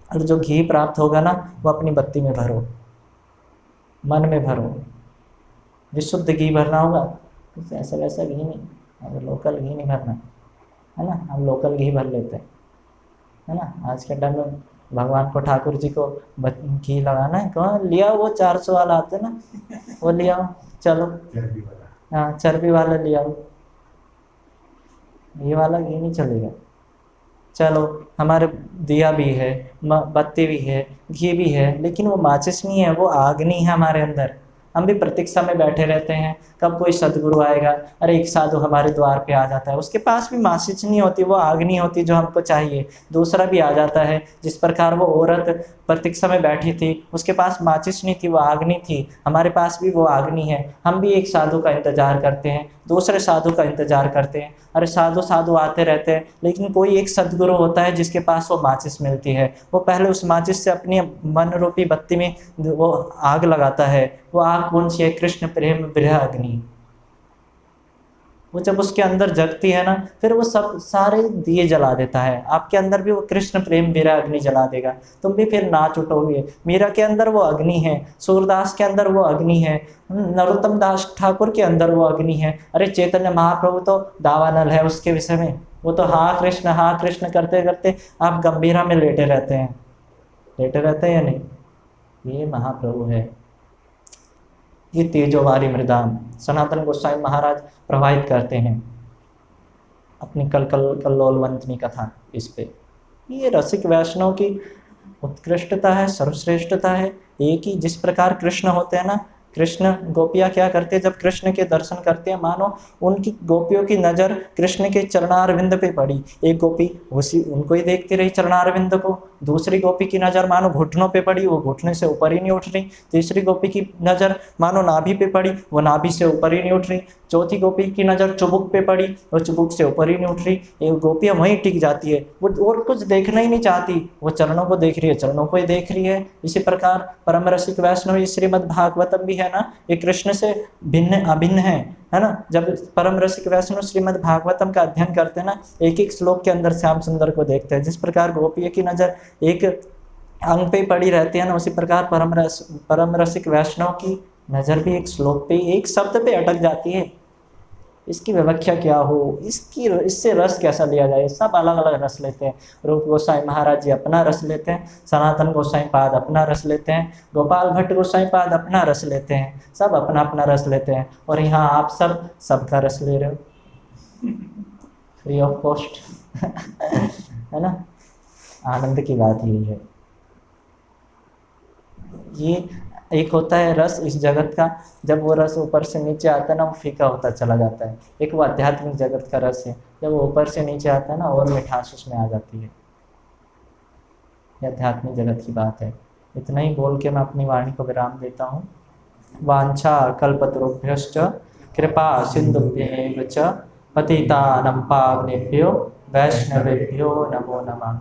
और जो घी प्राप्त होगा ना वो अपनी बत्ती में भरो, मन में भरो। विशुद्ध घी भरना होगा, ऐसा वैसा घी नहीं, अब लोकल घी नहीं भरना है ना। हम लोकल घी भर लेते हैं, है ना। आज के टाइम में भगवान को, ठाकुर जी को घी लगाना है, कहाँ लिया वो 400 वाला आते ना, वो लिया, चलो हाँ चर्बी वाला लिया, ये वाला घी नहीं चलेगा। चलो हमारे दिया भी है, बत्ती भी है, घी भी है, लेकिन वो माचिस नहीं है, वो आग नहीं है हमारे अंदर। हम भी प्रतीक्षा में बैठे रहते हैं कब कोई सदगुरु आएगा। अरे एक साधु हमारे द्वार पे आ जाता है, उसके पास भी माचिस नहीं होती, वो आग नहीं होती जो हमको चाहिए। दूसरा भी आ जाता है, जिस प्रकार वो औरत प्रतीक्षा में बैठी थी, उसके पास माचिस नहीं थी, वो आग नहीं थी, हमारे पास भी वो अग्नि है। हम भी एक साधु का इंतजार करते हैं, दूसरे साधु का इंतजार करते हैं। अरे साधु साधु आते रहते हैं, लेकिन कोई एक सदगुरु होता है जिसके पास वो माचिस मिलती है। वो पहले उस माचिस से अपनी मन रूपी बत्ती में वो आग लगाता है। वो आग कौन सी है? कृष्ण प्रेम विरह अग्नि। वो जब उसके अंदर जगती है ना, फिर वो सब सारे दिए जला देता है। आपके अंदर भी वो कृष्ण प्रेम विरह अग्नि जला देगा, तुम भी फिर नाच उठोगे। मीरा के अंदर वो अग्नि है, सूरदास के अंदर वो अग्नि है, नरोत्तम दास ठाकुर के अंदर वो अग्नि है। अरे चैतन्य महाप्रभु तो दावानल है उसके विषय में, वो तो हाँ कृष्ण करते करते आप गंभीरा में लेटे रहते हैं। लेटे रहते हैं या नहीं? ये महाप्रभु है, ये तेजोवारी मृदाम सनातन गोस्वामी महाराज प्रवाहित करते हैं अपनी कल्लोलवंतनी कथा इस पे। ये रसिक वैष्णव की उत्कृष्टता है, सर्वश्रेष्ठता है। एक ही जिस प्रकार कृष्ण होते हैं ना, कृष्ण गोपियाँ क्या करते हैं जब कृष्ण के दर्शन करते हैं, मानो उनकी गोपियों की नज़र कृष्ण के चरणारविंद पे पड़ी। एक गोपी उसी उनको ही देखती रही चरणारविंद को, दूसरी गोपी की नज़र मानो घुटनों पे पड़ी, वो घुटने से ऊपर ही नहीं उठ रही। तीसरी गोपी की नज़र मानो नाभि पे पड़ी, वो नाभि से ऊपर ही नहीं उठ रही। चौथी गोपी की नज़र चुबुक पे पड़ी, वो चुबुक से ऊपर ही नहीं उठ रही। एक गोपियाँ वहीं टिक जाती है, वो और कुछ देखना ही नहीं चाहती, वो चरणों को देख रही है, चरणों को ही देख रही है। इसी प्रकार परम रसिक वैष्णव श्रीमद् भागवतम भी है ना, ये कृष्ण से भिन्न अभिन्न है ना। जब परम रसिक वैष्णव श्रीमद् भागवतम का अध्ययन करते हैं ना, एक एक श्लोक के अंदर श्याम सुंदर को देखते हैं। जिस प्रकार गोपियों की नज़र एक अंग पे पड़ी रहती है ना, उसी प्रकार परम रसिक वैष्णव की नज़र भी एक श्लोक पे, एक शब्द पे अटक जाती है। इसकी व्याख्या क्या हो, इससे रस कैसा लिया जाए, सब अलग अलग रस लेते हैं। रूप गोसाई महाराज जी अपना रस लेते हैं, सनातन गोसाई पाद अपना रस लेते हैं, गोपाल भट्ट गोसाई पाद अपना रस लेते हैं, सब अपना अपना रस लेते हैं। और यहाँ आप सबका रस ले रहे हो फ्री ऑफ कॉस्ट है ना। आनंद की बात यही है। ये एक होता है रस इस जगत का, जब वो रस ऊपर से नीचे आता है ना, वो फीका होता चला जाता है। एक वो आध्यात्मिक जगत का रस है, जब वो ऊपर से नीचे आता है ना, और मिठास उसमें आ जाती है। ये आध्यात्मिक जगत की बात है। इतना ही बोल के मैं अपनी वाणी को विराम देता हूँ। वांछा कल्पतरुभ्यश्च कृपा सिंधुभ्येव च पतितानं पावनेभ्यो वैष्णवेभ्यो नमो नमः।